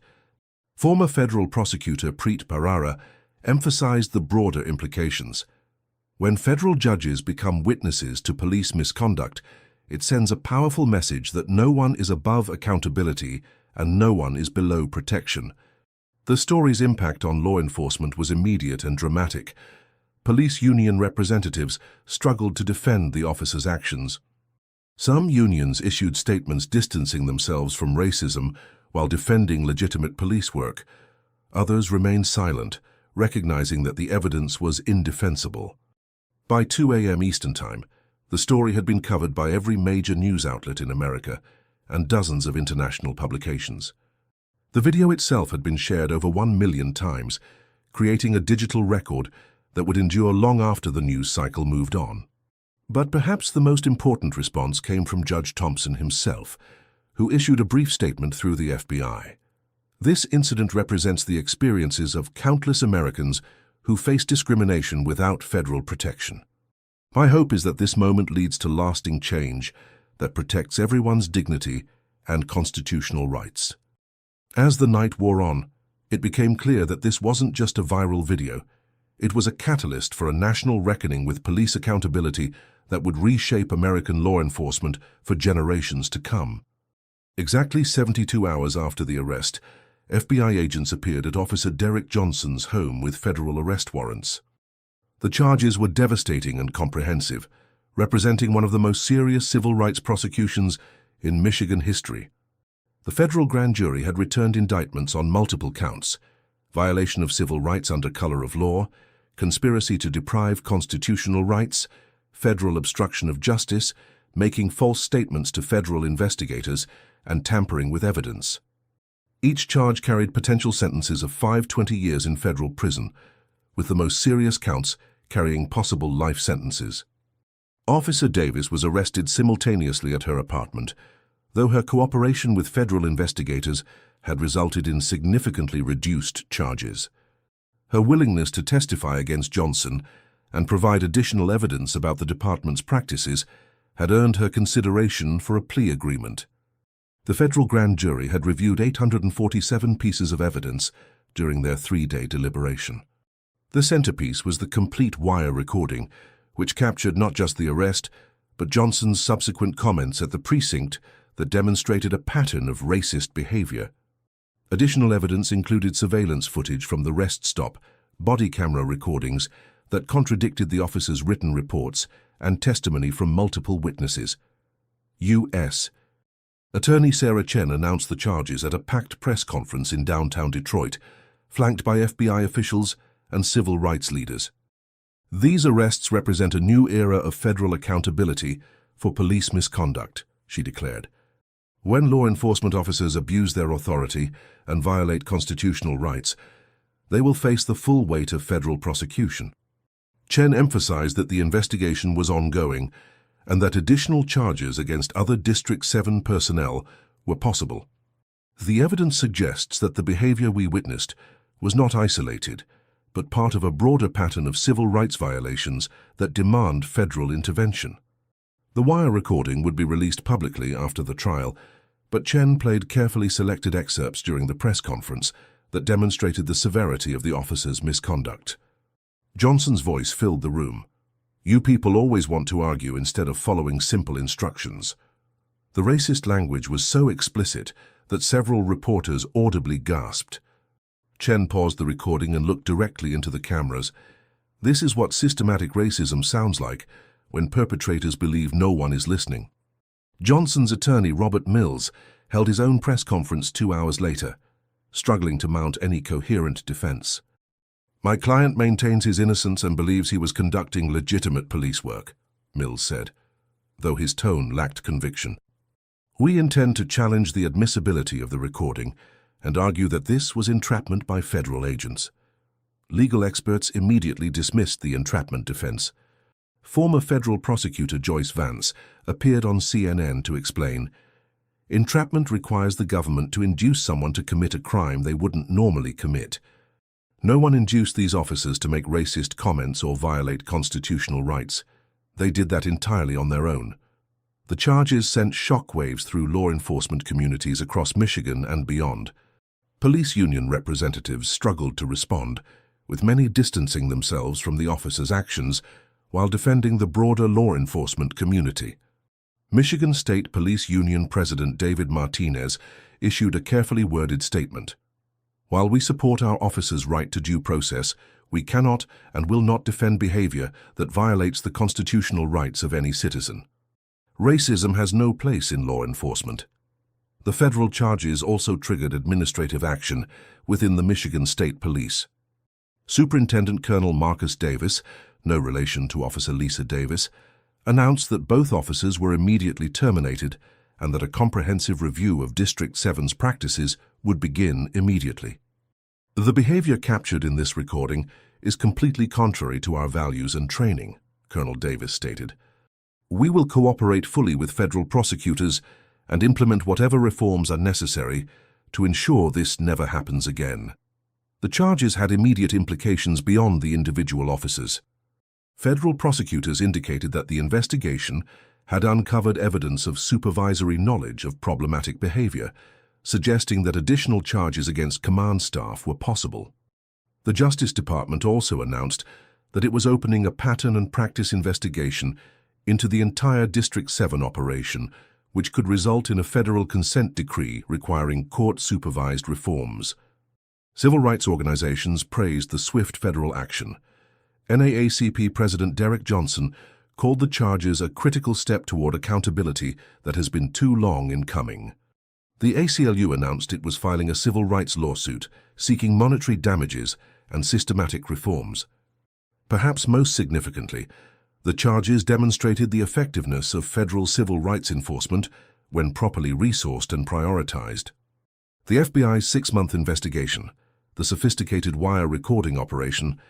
Former federal prosecutor Preet Bharara emphasized the broader implications. When federal judges become witnesses to police misconduct, it sends a powerful message that no one is above accountability and no one is below protection. The story's impact on law enforcement was immediate and dramatic. Police union representatives struggled to defend the officers' actions. Some unions issued statements distancing themselves from racism while defending legitimate police work. Others remained silent, recognizing that the evidence was indefensible. By 2 a.m. Eastern Time, the story had been covered by every major news outlet in America and dozens of international publications. The video itself had been shared over 1 million times, creating a digital record that would endure long after the news cycle moved on. But perhaps the most important response came from Judge Thompson himself, who issued a brief statement through the FBI. This incident represents the experiences of countless Americans who face discrimination without federal protection. My hope is that this moment leads to lasting change that protects everyone's dignity and constitutional rights. As the night wore on, it became clear that this wasn't just a viral video. It was a catalyst for a national reckoning with police accountability that would reshape American law enforcement for generations to come. Exactly 72 hours after the arrest, FBI agents appeared at Officer Derek Johnson's home with federal arrest warrants. The charges were devastating and comprehensive, representing one of the most serious civil rights prosecutions in Michigan history. The federal grand jury had returned indictments on multiple counts: violation of civil rights under color of law, conspiracy to deprive constitutional rights, federal obstruction of justice, making false statements to federal investigators, and tampering with evidence. Each charge carried potential sentences of 20 years in federal prison, with the most serious counts carrying possible life sentences. Officer Davis was arrested simultaneously at her apartment, though her cooperation with federal investigators had resulted in significantly reduced charges. Her willingness to testify against Johnson and provide additional evidence about the department's practices had earned her consideration for a plea agreement. The federal grand jury had reviewed 847 pieces of evidence during their 3-day deliberation. The centerpiece was the complete wire recording, which captured not just the arrest, but Johnson's subsequent comments at the precinct that demonstrated a pattern of racist behavior. Additional evidence included surveillance footage from the rest stop, body camera recordings that contradicted the officer's written reports, and testimony from multiple witnesses. U.S. Attorney Sarah Chen announced the charges at a packed press conference in downtown Detroit, flanked by FBI officials and civil rights leaders. These arrests represent a new era of federal accountability for police misconduct, she declared. When law enforcement officers abuse their authority and violate constitutional rights, they will face the full weight of federal prosecution. Chen emphasized that the investigation was ongoing and that additional charges against other District 7 personnel were possible. The evidence suggests that the behavior we witnessed was not isolated, but part of a broader pattern of civil rights violations that demand federal intervention. The wire recording would be released publicly after the trial, but Chen played carefully selected excerpts during the press conference that demonstrated the severity of the officer's misconduct. Johnson's voice filled the room. "You people always want to argue instead of following simple instructions." The racist language was so explicit that several reporters audibly gasped. Chen paused the recording and looked directly into the cameras. This is what systematic racism sounds like when perpetrators believe no one is listening. Johnson's attorney, Robert Mills, held his own press conference 2 hours later, struggling to mount any coherent defense. "My client maintains his innocence and believes he was conducting legitimate police work," Mills said, though his tone lacked conviction. "We intend to challenge the admissibility of the recording and argue that this was entrapment by federal agents." Legal experts immediately dismissed the entrapment defense. Former federal prosecutor Joyce Vance appeared on CNN to explain, "Entrapment requires the government to induce someone to commit a crime they wouldn't normally commit. No one induced these officers to make racist comments or violate constitutional rights. They did that entirely on their own." The charges sent shockwaves through law enforcement communities across Michigan and beyond. Police union representatives struggled to respond, with many distancing themselves from the officers' actions while defending the broader law enforcement community. Michigan State Police Union President David Martinez issued a carefully worded statement. "While we support our officers' right to due process, we cannot and will not defend behavior that violates the constitutional rights of any citizen. Racism has no place in law enforcement." The federal charges also triggered administrative action within the Michigan State Police. Superintendent Colonel Marcus Davis, no relation to Officer Lisa Davis, announced that both officers were immediately terminated and that a comprehensive review of District 7's practices would begin immediately. "The behavior captured in this recording is completely contrary to our values and training," Colonel Davis stated. We will cooperate fully with federal prosecutors and implement whatever reforms are necessary to ensure this never happens again. The charges had immediate implications beyond the individual officers. Federal prosecutors indicated that the investigation had uncovered evidence of supervisory knowledge of problematic behavior, suggesting that additional charges against command staff were possible. The Justice Department also announced that it was opening a pattern and practice investigation into the entire District 7 operation, which could result in a federal consent decree requiring court-supervised reforms. Civil rights organizations praised the swift federal action. NAACP President Derek Johnson called the charges a critical step toward accountability that has been too long in coming. The ACLU announced it was filing a civil rights lawsuit seeking monetary damages and systematic reforms. Perhaps most significantly, the charges demonstrated the effectiveness of federal civil rights enforcement when properly resourced and prioritized. The FBI's 6-month investigation, the sophisticated wire recording operation,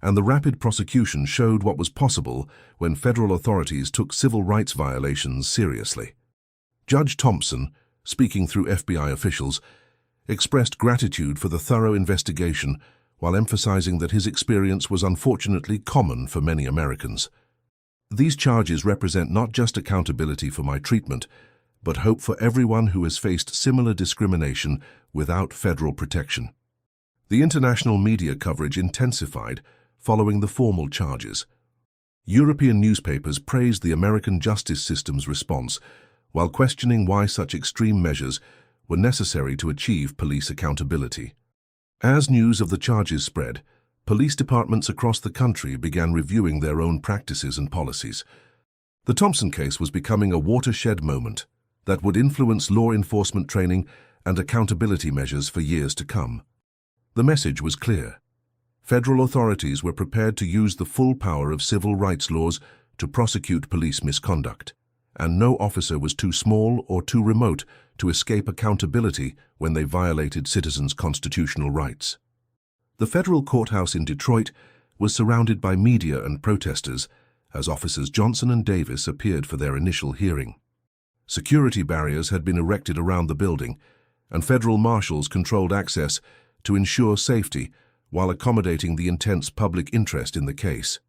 and the rapid prosecution showed what was possible when federal authorities took civil rights violations seriously. Judge Thompson, speaking through FBI officials, expressed gratitude for the thorough investigation while emphasizing that his experience was unfortunately common for many Americans. These charges represent not just accountability for my treatment, but hope for everyone who has faced similar discrimination without federal protection. The international media coverage intensified following the formal charges. European newspapers praised the American justice system's response, while questioning why such extreme measures were necessary to achieve police accountability. As news of the charges spread, police departments across the country began reviewing their own practices and policies. The Thompson case was becoming a watershed moment that would influence law enforcement training and accountability measures for years to come. The message was clear. Federal authorities were prepared to use the full power of civil rights laws to prosecute police misconduct, and no officer was too small or too remote to escape accountability when they violated citizens' constitutional rights. The federal courthouse in Detroit was surrounded by media and protesters as Officers Johnson and Davis appeared for their initial hearing. Security barriers had been erected around the building, and federal marshals controlled access to ensure safety while accommodating the intense public interest in the case.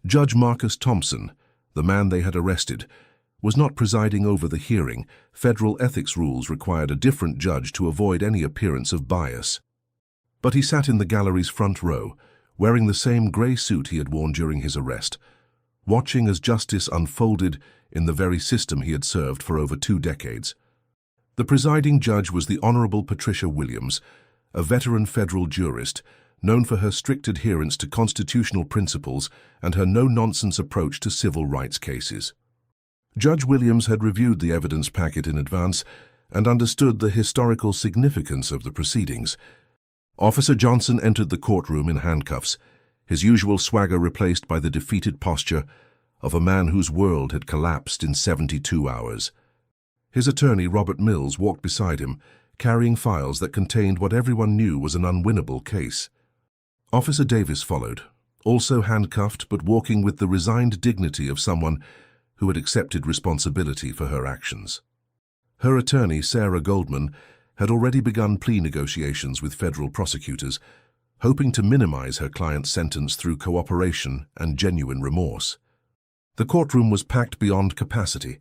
Judge Marcus Thompson, the man they had arrested, was not presiding over the hearing. Federal ethics rules required a different judge to avoid any appearance of bias. But he sat in the gallery's front row, wearing the same gray suit he had worn during his arrest, watching as justice unfolded in the very system he had served for over 2 decades. The presiding judge was the Honorable Patricia Williams, a veteran federal jurist, known for her strict adherence to constitutional principles and her no-nonsense approach to civil rights cases. Judge Williams had reviewed the evidence packet in advance and understood the historical significance of the proceedings. Officer Johnson entered the courtroom in handcuffs, his usual swagger replaced by the defeated posture of a man whose world had collapsed in 72 hours. His attorney, Robert Mills, walked beside him, carrying files that contained what everyone knew was an unwinnable case. Officer Davis followed, also handcuffed but walking with the resigned dignity of someone who had accepted responsibility for her actions. Her attorney, Sarah Goldman, had already begun plea negotiations with federal prosecutors, hoping to minimize her client's sentence through cooperation and genuine remorse. The courtroom was packed beyond capacity,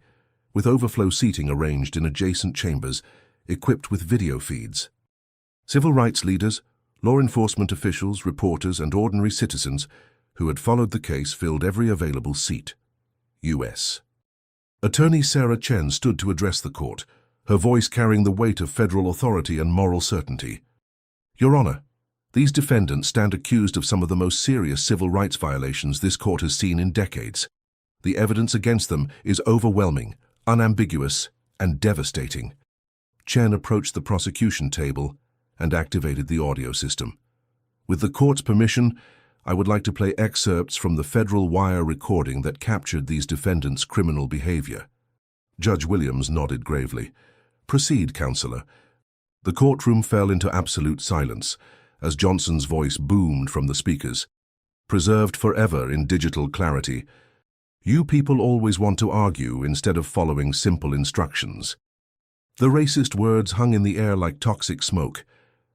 with overflow seating arranged in adjacent chambers equipped with video feeds. Civil rights leaders, law enforcement officials, reporters, and ordinary citizens who had followed the case filled every available seat. U.S. Attorney Sarah Chen stood to address the court, her voice carrying the weight of federal authority and moral certainty. Your Honor, these defendants stand accused of some of the most serious civil rights violations this court has seen in decades. The evidence against them is overwhelming, unambiguous, and devastating. Chen approached the prosecution table and activated the audio system. With the court's permission, I would like to play excerpts from the federal wire recording that captured these defendants' criminal behavior. Judge Williams nodded gravely. Proceed, Counselor. The courtroom fell into absolute silence as Johnson's voice boomed from the speakers. Preserved forever in digital clarity, You people always want to argue instead of following simple instructions." The racist words hung in the air like toxic smoke.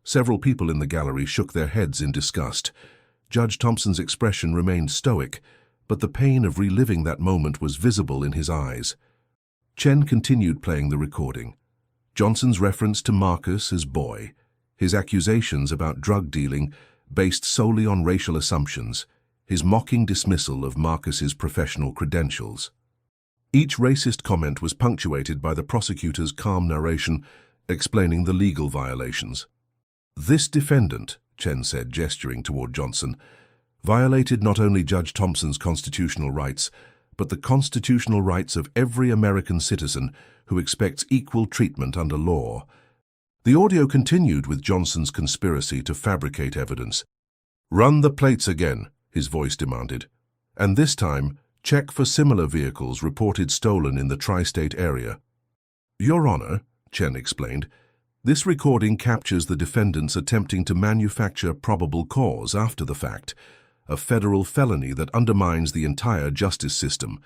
Several people in the gallery shook their heads in disgust. Judge Thompson's expression remained stoic, but the pain of reliving that moment was visible in his eyes. Chen continued playing the recording. Johnson's reference to Marcus as boy, his accusations about drug dealing based solely on racial assumptions, his mocking dismissal of Marcus's professional credentials. Each racist comment was punctuated by the prosecutor's calm narration explaining the legal violations. "This defendant," Chen said, gesturing toward Johnson, "violated not only Judge Thompson's constitutional rights, but the constitutional rights of every American citizen who expects equal treatment under law." The audio continued with Johnson's conspiracy to fabricate evidence. "Run the plates again," his voice demanded. "And this time, check for similar vehicles reported stolen in the tri-state area." "Your Honor," Chen explained, "this recording captures the defendants attempting to manufacture probable cause after the fact, a federal felony that undermines the entire justice system."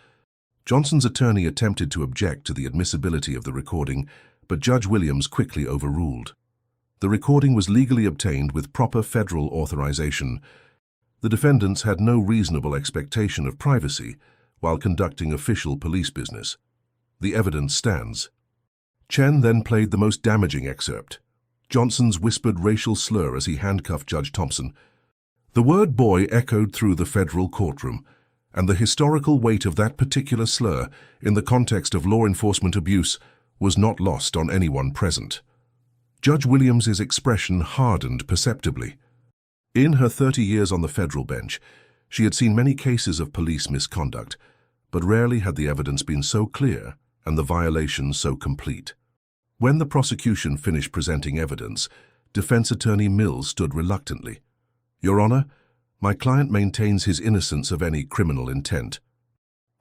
Johnson's attorney attempted to object to the admissibility of the recording, but Judge Williams quickly overruled. The recording was legally obtained with proper federal authorization. The defendants had no reasonable expectation of privacy while conducting official police business. The evidence stands. Chen then played the most damaging excerpt, Johnson's whispered racial slur as he handcuffed Judge Thompson. The word boy echoed through the federal courtroom, and the historical weight of that particular slur in the context of law enforcement abuse was not lost on anyone present. Judge Williams's expression hardened perceptibly. In her 30 years on the federal bench, she had seen many cases of police misconduct, but rarely had the evidence been so clear and the violations so complete. When the prosecution finished presenting evidence, defense attorney Mills stood reluctantly. "Your Honor, my client maintains his innocence of any criminal intent.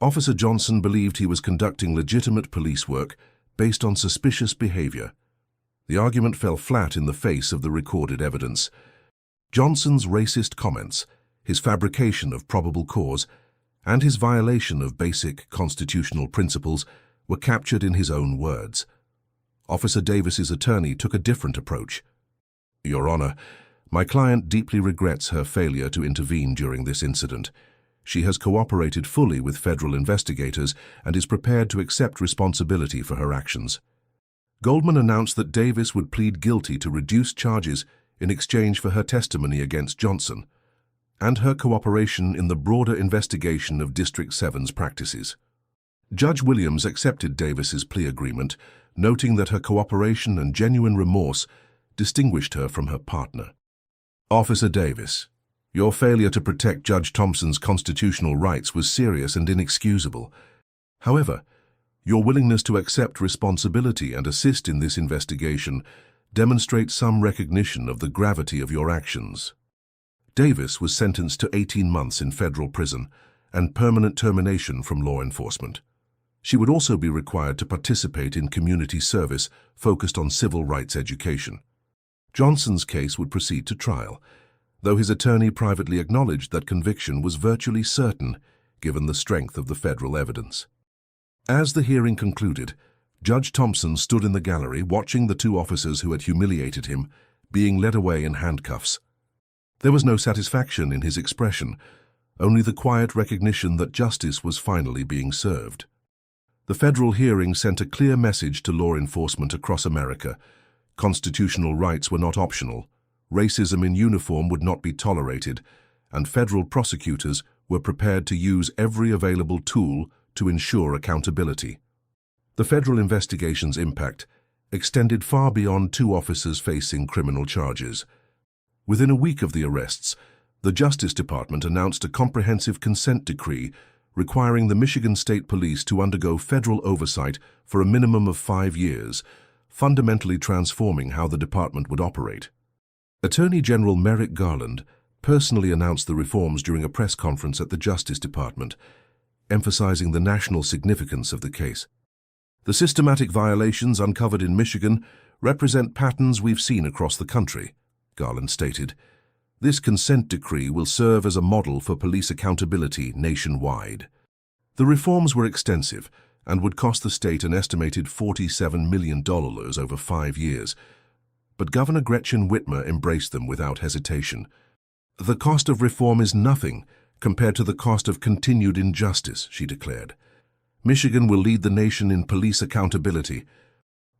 Officer Johnson believed he was conducting legitimate police work based on suspicious behavior." The argument fell flat in the face of the recorded evidence. Johnson's racist comments, his fabrication of probable cause, and his violation of basic constitutional principles were captured in his own words. Officer Davis's attorney took a different approach. "Your Honor, my client deeply regrets her failure to intervene during this incident. She has cooperated fully with federal investigators and is prepared to accept responsibility for her actions." Goldman announced that Davis would plead guilty to reduced charges in exchange for her testimony against Johnson and her cooperation in the broader investigation of District 7's practices. Judge Williams accepted Davis's plea agreement, noting that her cooperation and genuine remorse distinguished her from her partner. "Officer Davis, your failure to protect Judge Thompson's constitutional rights was serious and inexcusable. However, your willingness to accept responsibility and assist in this investigation demonstrates some recognition of the gravity of your actions." Davis was sentenced to 18 months in federal prison and permanent termination from law enforcement. She would also be required to participate in community service focused on civil rights education. Johnson's case would proceed to trial, though his attorney privately acknowledged that conviction was virtually certain given the strength of the federal evidence. As the hearing concluded, Judge Thompson stood in the gallery watching the two officers who had humiliated him being led away in handcuffs. There was no satisfaction in his expression, only the quiet recognition that justice was finally being served. The federal hearing sent a clear message to law enforcement across America. Constitutional rights were not optional, racism in uniform would not be tolerated, and federal prosecutors were prepared to use every available tool to ensure accountability. The federal investigation's impact extended far beyond two officers facing criminal charges. Within a week of the arrests, the Justice Department announced a comprehensive consent decree requiring the Michigan State Police to undergo federal oversight for a minimum of 5 years, fundamentally transforming how the department would operate. Attorney General Merrick Garland personally announced the reforms during a press conference at the Justice Department, emphasizing the national significance of the case. "The systematic violations uncovered in Michigan represent patterns we've seen across the country," Garland stated. "This consent decree will serve as a model for police accountability nationwide." The reforms were extensive and would cost the state an estimated $47 million over 5 years, but Governor Gretchen Whitmer embraced them without hesitation. "The cost of reform is nothing compared to the cost of continued injustice," she declared. "Michigan will lead the nation in police accountability."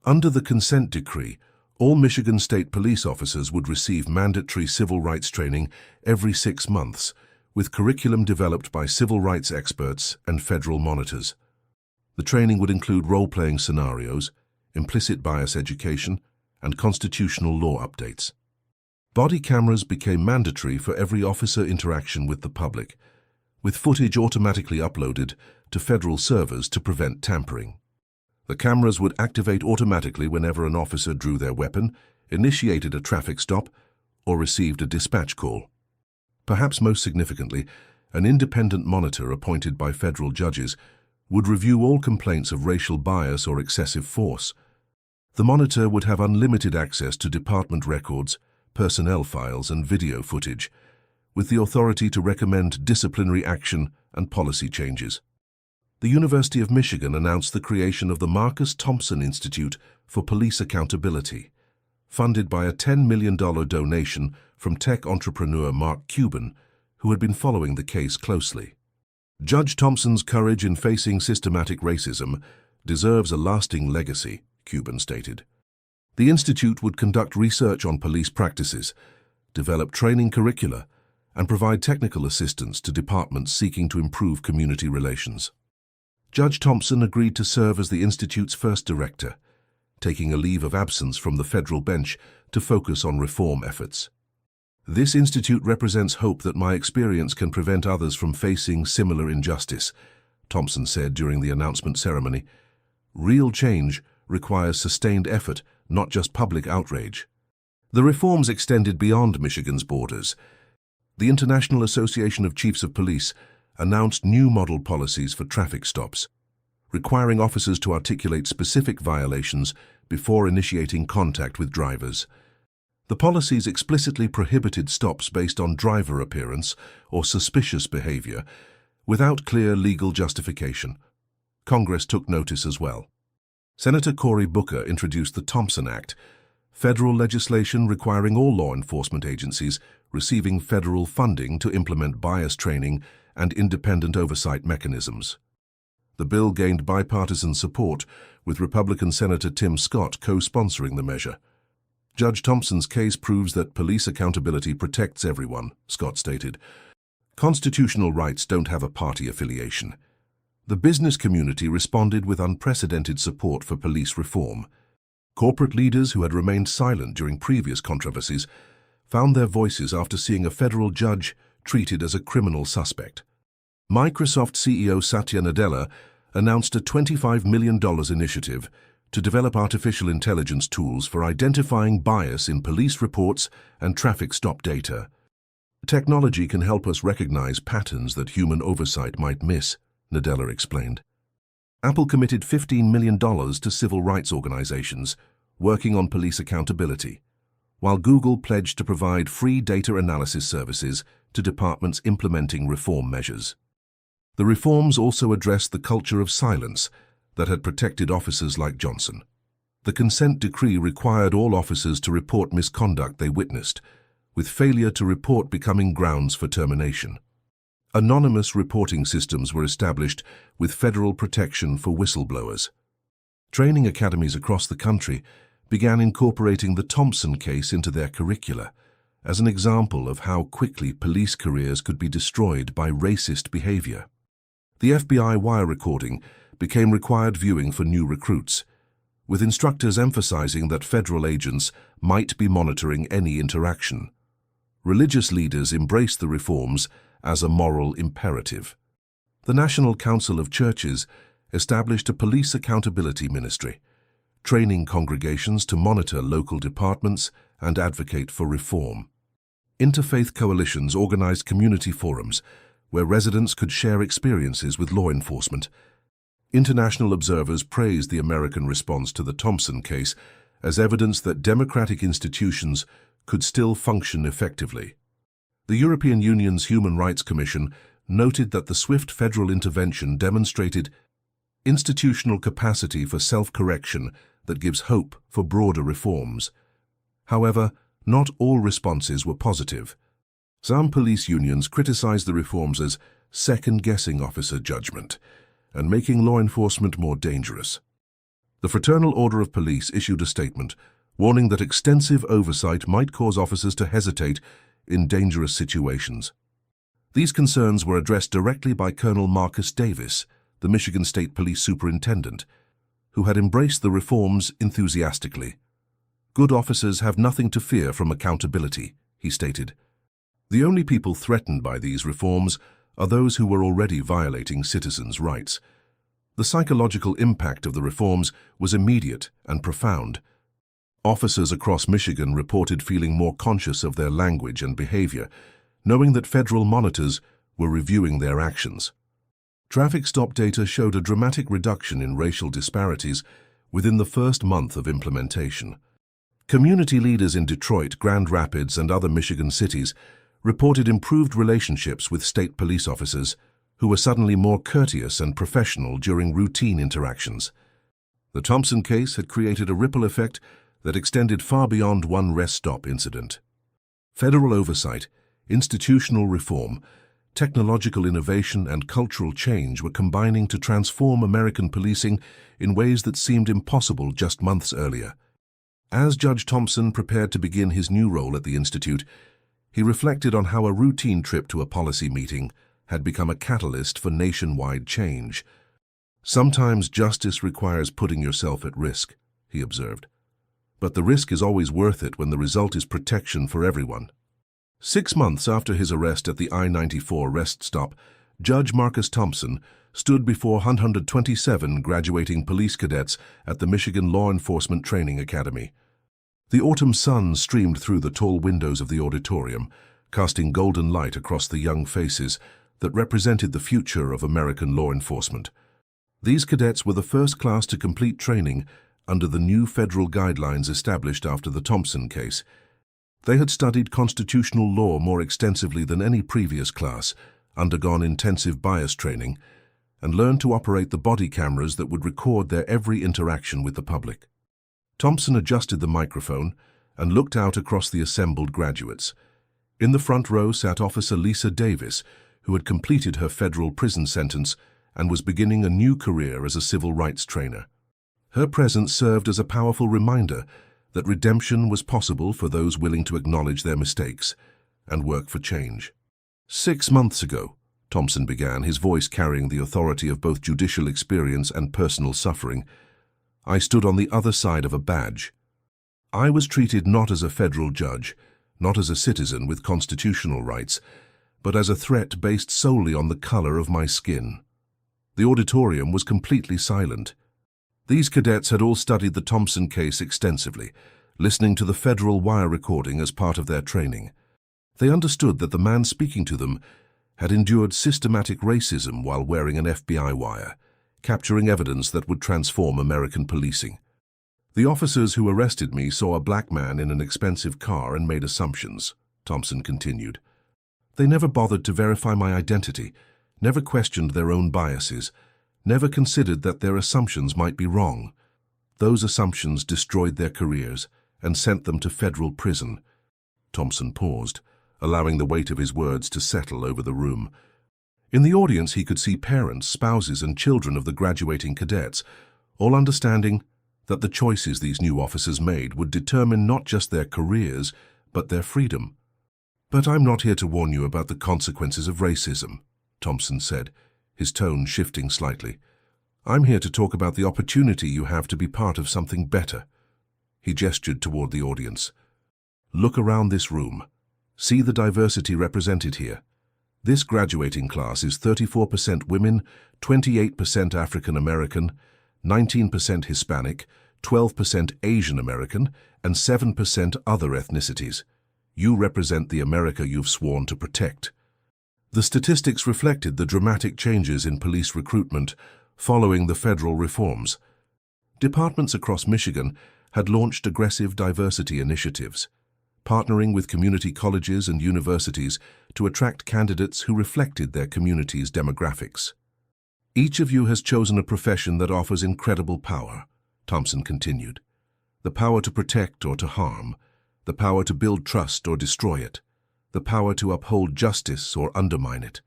Under the consent decree, all Michigan state police officers would receive mandatory civil rights training every 6 months, with curriculum developed by civil rights experts and federal monitors. The training would include role-playing scenarios, implicit bias education, and constitutional law updates. Body cameras became mandatory for every officer interaction with the public, with footage automatically uploaded to federal servers to prevent tampering. The cameras would activate automatically whenever an officer drew their weapon, initiated a traffic stop, or received a dispatch call. Perhaps most significantly, an independent monitor appointed by federal judges would review all complaints of racial bias or excessive force. The monitor would have unlimited access to department records, personnel files, and video footage, with the authority to recommend disciplinary action and policy changes. The University of Michigan announced the creation of the Marcus Thompson Institute for Police Accountability, funded by a $10 million donation from tech entrepreneur Mark Cuban, who had been following the case closely. "Judge Thompson's courage in facing systematic racism deserves a lasting legacy," Cuban stated. The institute would conduct research on police practices, develop training curricula, and provide technical assistance to departments seeking to improve community relations. Judge Thompson agreed to serve as the institute's first director, taking a leave of absence from the federal bench to focus on reform efforts. "This institute represents hope that my experience can prevent others from facing similar injustice," Thompson said during the announcement ceremony. "Real change requires sustained effort, not just public outrage." The reforms extended beyond Michigan's borders. The International Association of Chiefs of Police announced new model policies for traffic stops, requiring officers to articulate specific violations before initiating contact with drivers. The policies explicitly prohibited stops based on driver appearance or suspicious behavior, without clear legal justification. Congress took notice as well. Senator Cory Booker introduced the Thompson Act, federal legislation requiring all law enforcement agencies receiving federal funding to implement bias training and independent oversight mechanisms. The bill gained bipartisan support, with Republican Senator Tim Scott co-sponsoring the measure. "Judge Thompson's case proves that police accountability protects everyone," Scott stated. "Constitutional rights don't have a party affiliation." The business community responded with unprecedented support for police reform. Corporate leaders who had remained silent during previous controversies found their voices after seeing a federal judge treated as a criminal suspect. Microsoft CEO Satya Nadella announced a $25 million initiative to develop artificial intelligence tools for identifying bias in police reports and traffic stop data. "Technology can help us recognize patterns that human oversight might miss," Nadella explained. Apple committed $15 million to civil rights organizations working on police accountability, while Google pledged to provide free data analysis services to departments implementing reform measures. The reforms also addressed the culture of silence that had protected officers like Johnson. The consent decree required all officers to report misconduct they witnessed, with failure to report becoming grounds for termination. Anonymous reporting systems were established with federal protection for whistleblowers. Training academies across the country began incorporating the Thompson case into their curricula as an example of how quickly police careers could be destroyed by racist behavior. The FBI wire recording became required viewing for new recruits, with instructors emphasizing that federal agents might be monitoring any interaction. Religious leaders embraced the reforms as a moral imperative. The National Council of Churches established a police accountability ministry, training congregations to monitor local departments and advocate for reform. Interfaith coalitions organized community forums where residents could share experiences with law enforcement. International observers praised the American response to the Thompson case as evidence that democratic institutions could still function effectively. The European Union's Human Rights Commission noted that the swift federal intervention demonstrated institutional capacity for self-correction that gives hope for broader reforms. However, not all responses were positive. Some police unions criticized the reforms as second-guessing officer judgment and making law enforcement more dangerous. The Fraternal Order of Police issued a statement warning that extensive oversight might cause officers to hesitate in dangerous situations. These concerns were addressed directly by Colonel Marcus Davis, the Michigan State Police Superintendent, who had embraced the reforms enthusiastically. "Good officers have nothing to fear from accountability," he stated. "The only people threatened by these reforms are those who were already violating citizens' rights." The psychological impact of the reforms was immediate and profound. Officers across Michigan reported feeling more conscious of their language and behavior, knowing that federal monitors were reviewing their actions. Traffic stop data showed a dramatic reduction in racial disparities within the first month of implementation. Community leaders in Detroit, Grand Rapids, and other Michigan cities reported improved relationships with state police officers who were suddenly more courteous and professional during routine interactions. The Thompson case had created a ripple effect that extended far beyond one rest stop incident. Federal oversight, institutional reform, technological innovation, and cultural change were combining to transform American policing in ways that seemed impossible just months earlier. As Judge Thompson prepared to begin his new role at the Institute, he reflected on how a routine trip to a policy meeting had become a catalyst for nationwide change. "Sometimes justice requires putting yourself at risk," he observed. "But the risk is always worth it when the result is protection for everyone." 6 months after his arrest at the I-94 rest stop, Judge Marcus Thompson stood before 127 graduating police cadets at the Michigan Law Enforcement Training Academy. The autumn sun streamed through the tall windows of the auditorium, casting golden light across the young faces that represented the future of American law enforcement. These cadets were the first class to complete training under the new federal guidelines established after the Thompson case. They had studied constitutional law more extensively than any previous class, undergone intensive bias training, and learned to operate the body cameras that would record their every interaction with the public. Thompson adjusted the microphone and looked out across the assembled graduates. In the front row sat Officer Lisa Davis, who had completed her federal prison sentence and was beginning a new career as a civil rights trainer. Her presence served as a powerful reminder that redemption was possible for those willing to acknowledge their mistakes and work for change. 6 months ago, Thompson began, his voice carrying the authority of both judicial experience and personal suffering, I stood on the other side of a badge. I was treated not as a federal judge, not as a citizen with constitutional rights, but as a threat based solely on the color of my skin. The auditorium was completely silent. These cadets had all studied the Thompson case extensively, listening to the federal wire recording as part of their training. They understood that the man speaking to them had endured systematic racism while wearing an FBI wire, capturing evidence that would transform American policing. The officers who arrested me saw a black man in an expensive car and made assumptions, Thompson continued. They never bothered to verify my identity, never questioned their own biases, never considered that their assumptions might be wrong. Those assumptions destroyed their careers and sent them to federal prison. Thompson paused, allowing the weight of his words to settle over the room. In the audience he could see parents, spouses, and children of the graduating cadets, all understanding that the choices these new officers made would determine not just their careers, but their freedom. "But I'm not here to warn you about the consequences of racism," Thompson said, his tone shifting slightly. "I'm here to talk about the opportunity you have to be part of something better." He gestured toward the audience. "Look around this room. See the diversity represented here. This graduating class is 34% women, 28% African American, 19% Hispanic, 12% Asian American, and 7% other ethnicities. You represent the America you've sworn to protect." The statistics reflected the dramatic changes in police recruitment following the federal reforms. Departments across Michigan had launched aggressive diversity initiatives, partnering with community colleges and universities to attract candidates who reflected their community's demographics. Each of you has chosen a profession that offers incredible power, Thompson continued. The power to protect or to harm, the power to build trust or destroy it, the power to uphold justice or undermine it.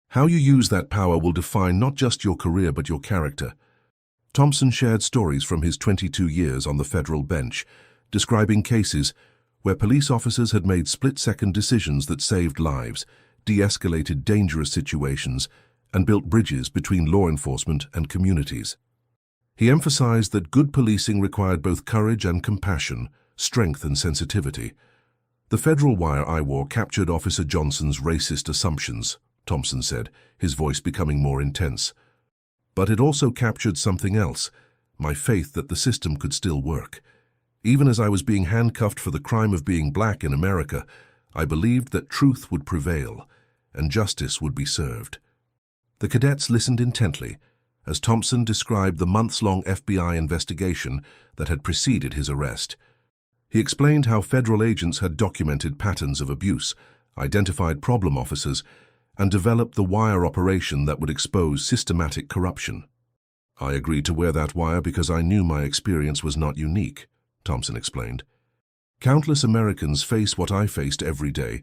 How you use that power will define not just your career but your character. Thompson shared stories from his 22 years on the federal bench, describing cases where police officers had made split-second decisions that saved lives, de-escalated dangerous situations, and built bridges between law enforcement and communities. He emphasized that good policing required both courage and compassion, strength and sensitivity. The federal wire I wore captured Officer Johnson's racist assumptions, Thompson said, his voice becoming more intense. But it also captured something else, my faith that the system could still work. Even as I was being handcuffed for the crime of being black in America, I believed that truth would prevail and justice would be served. The cadets listened intently as Thompson described the months-long FBI investigation that had preceded his arrest. He explained how federal agents had documented patterns of abuse, identified problem officers, and developed the wire operation that would expose systematic corruption. I agreed to wear that wire because I knew my experience was not unique, Thompson explained. Countless Americans face what I faced every day,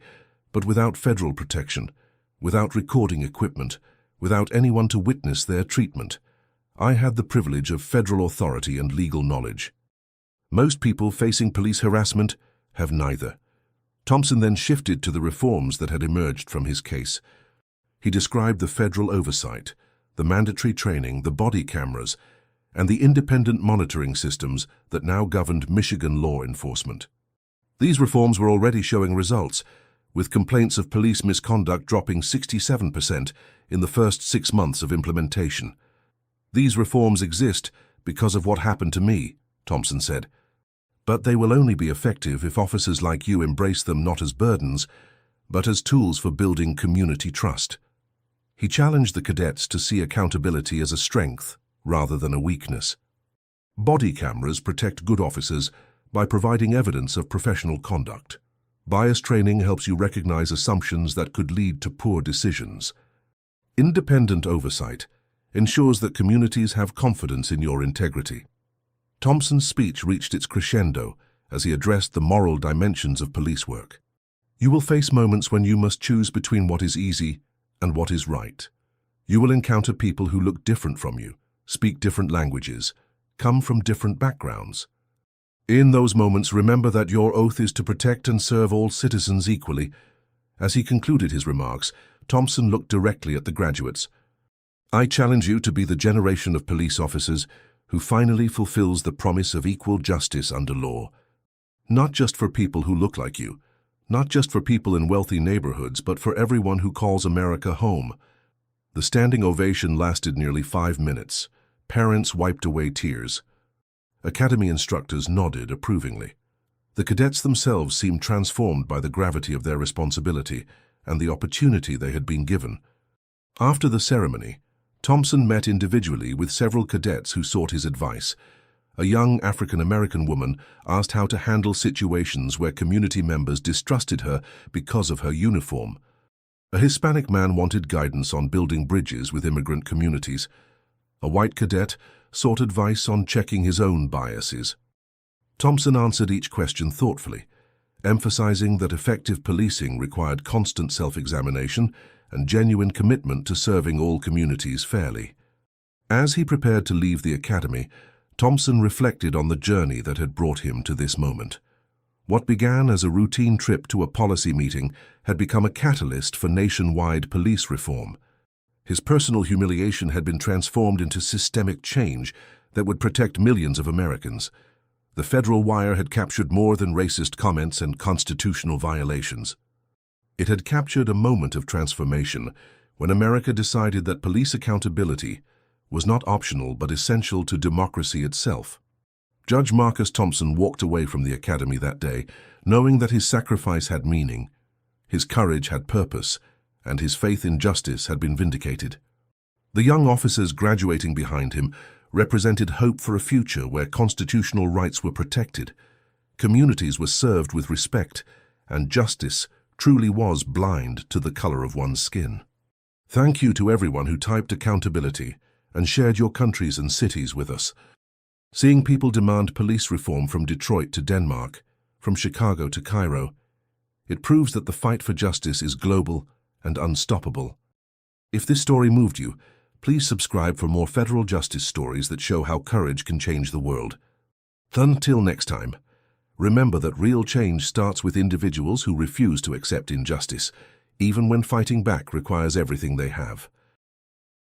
but without federal protection, without recording equipment, without anyone to witness their treatment. I had the privilege of federal authority and legal knowledge. Most people facing police harassment have neither. Thompson then shifted to the reforms that had emerged from his case. He described the federal oversight, the mandatory training, the body cameras, and the independent monitoring systems that now governed Michigan law enforcement. These reforms were already showing results, with complaints of police misconduct dropping 67% in the first 6 months of implementation. These reforms exist because of what happened to me, Thompson said. But they will only be effective if officers like you embrace them not as burdens, but as tools for building community trust. He challenged the cadets to see accountability as a strength rather than a weakness. Body cameras protect good officers by providing evidence of professional conduct. Bias training helps you recognize assumptions that could lead to poor decisions. Independent oversight ensures that communities have confidence in your integrity. Thompson's speech reached its crescendo as he addressed the moral dimensions of police work. You will face moments when you must choose between what is easy and what is right. You will encounter people who look different from you, speak different languages, come from different backgrounds. In those moments, remember that your oath is to protect and serve all citizens equally. As he concluded his remarks, Thompson looked directly at the graduates. I challenge you to be the generation of police officers who finally fulfills the promise of equal justice under law. Not just for people who look like you, not just for people in wealthy neighborhoods, but for everyone who calls America home. The standing ovation lasted nearly 5 minutes. Parents wiped away tears. Academy instructors nodded approvingly. The cadets themselves seemed transformed by the gravity of their responsibility and the opportunity they had been given. After the ceremony, Thompson met individually with several cadets who sought his advice. A young African-American woman asked how to handle situations where community members distrusted her because of her uniform. A Hispanic man wanted guidance on building bridges with immigrant communities. A white cadet sought advice on checking his own biases. Thompson answered each question thoughtfully, emphasizing that effective policing required constant self-examination and genuine commitment to serving all communities fairly. As he prepared to leave the academy, Thompson reflected on the journey that had brought him to this moment. What began as a routine trip to a policy meeting had become a catalyst for nationwide police reform. His personal humiliation had been transformed into systemic change that would protect millions of Americans. The federal wire had captured more than racist comments and constitutional violations. It had captured a moment of transformation when America decided that police accountability was not optional but essential to democracy itself. Judge Marcus Thompson walked away from the academy that day, knowing that his sacrifice had meaning, his courage had purpose, and his faith in justice had been vindicated. The young officers graduating behind him represented hope for a future where constitutional rights were protected, communities were served with respect, and justice truly was blind to the color of one's skin. Thank you to everyone who typed accountability and shared your countries and cities with us. Seeing people demand police reform from Detroit to Denmark, from Chicago to Cairo, it proves that the fight for justice is global and unstoppable. If this story moved you, please subscribe for more federal justice stories that show how courage can change the world. Until next time, remember that real change starts with individuals who refuse to accept injustice, even when fighting back requires everything they have.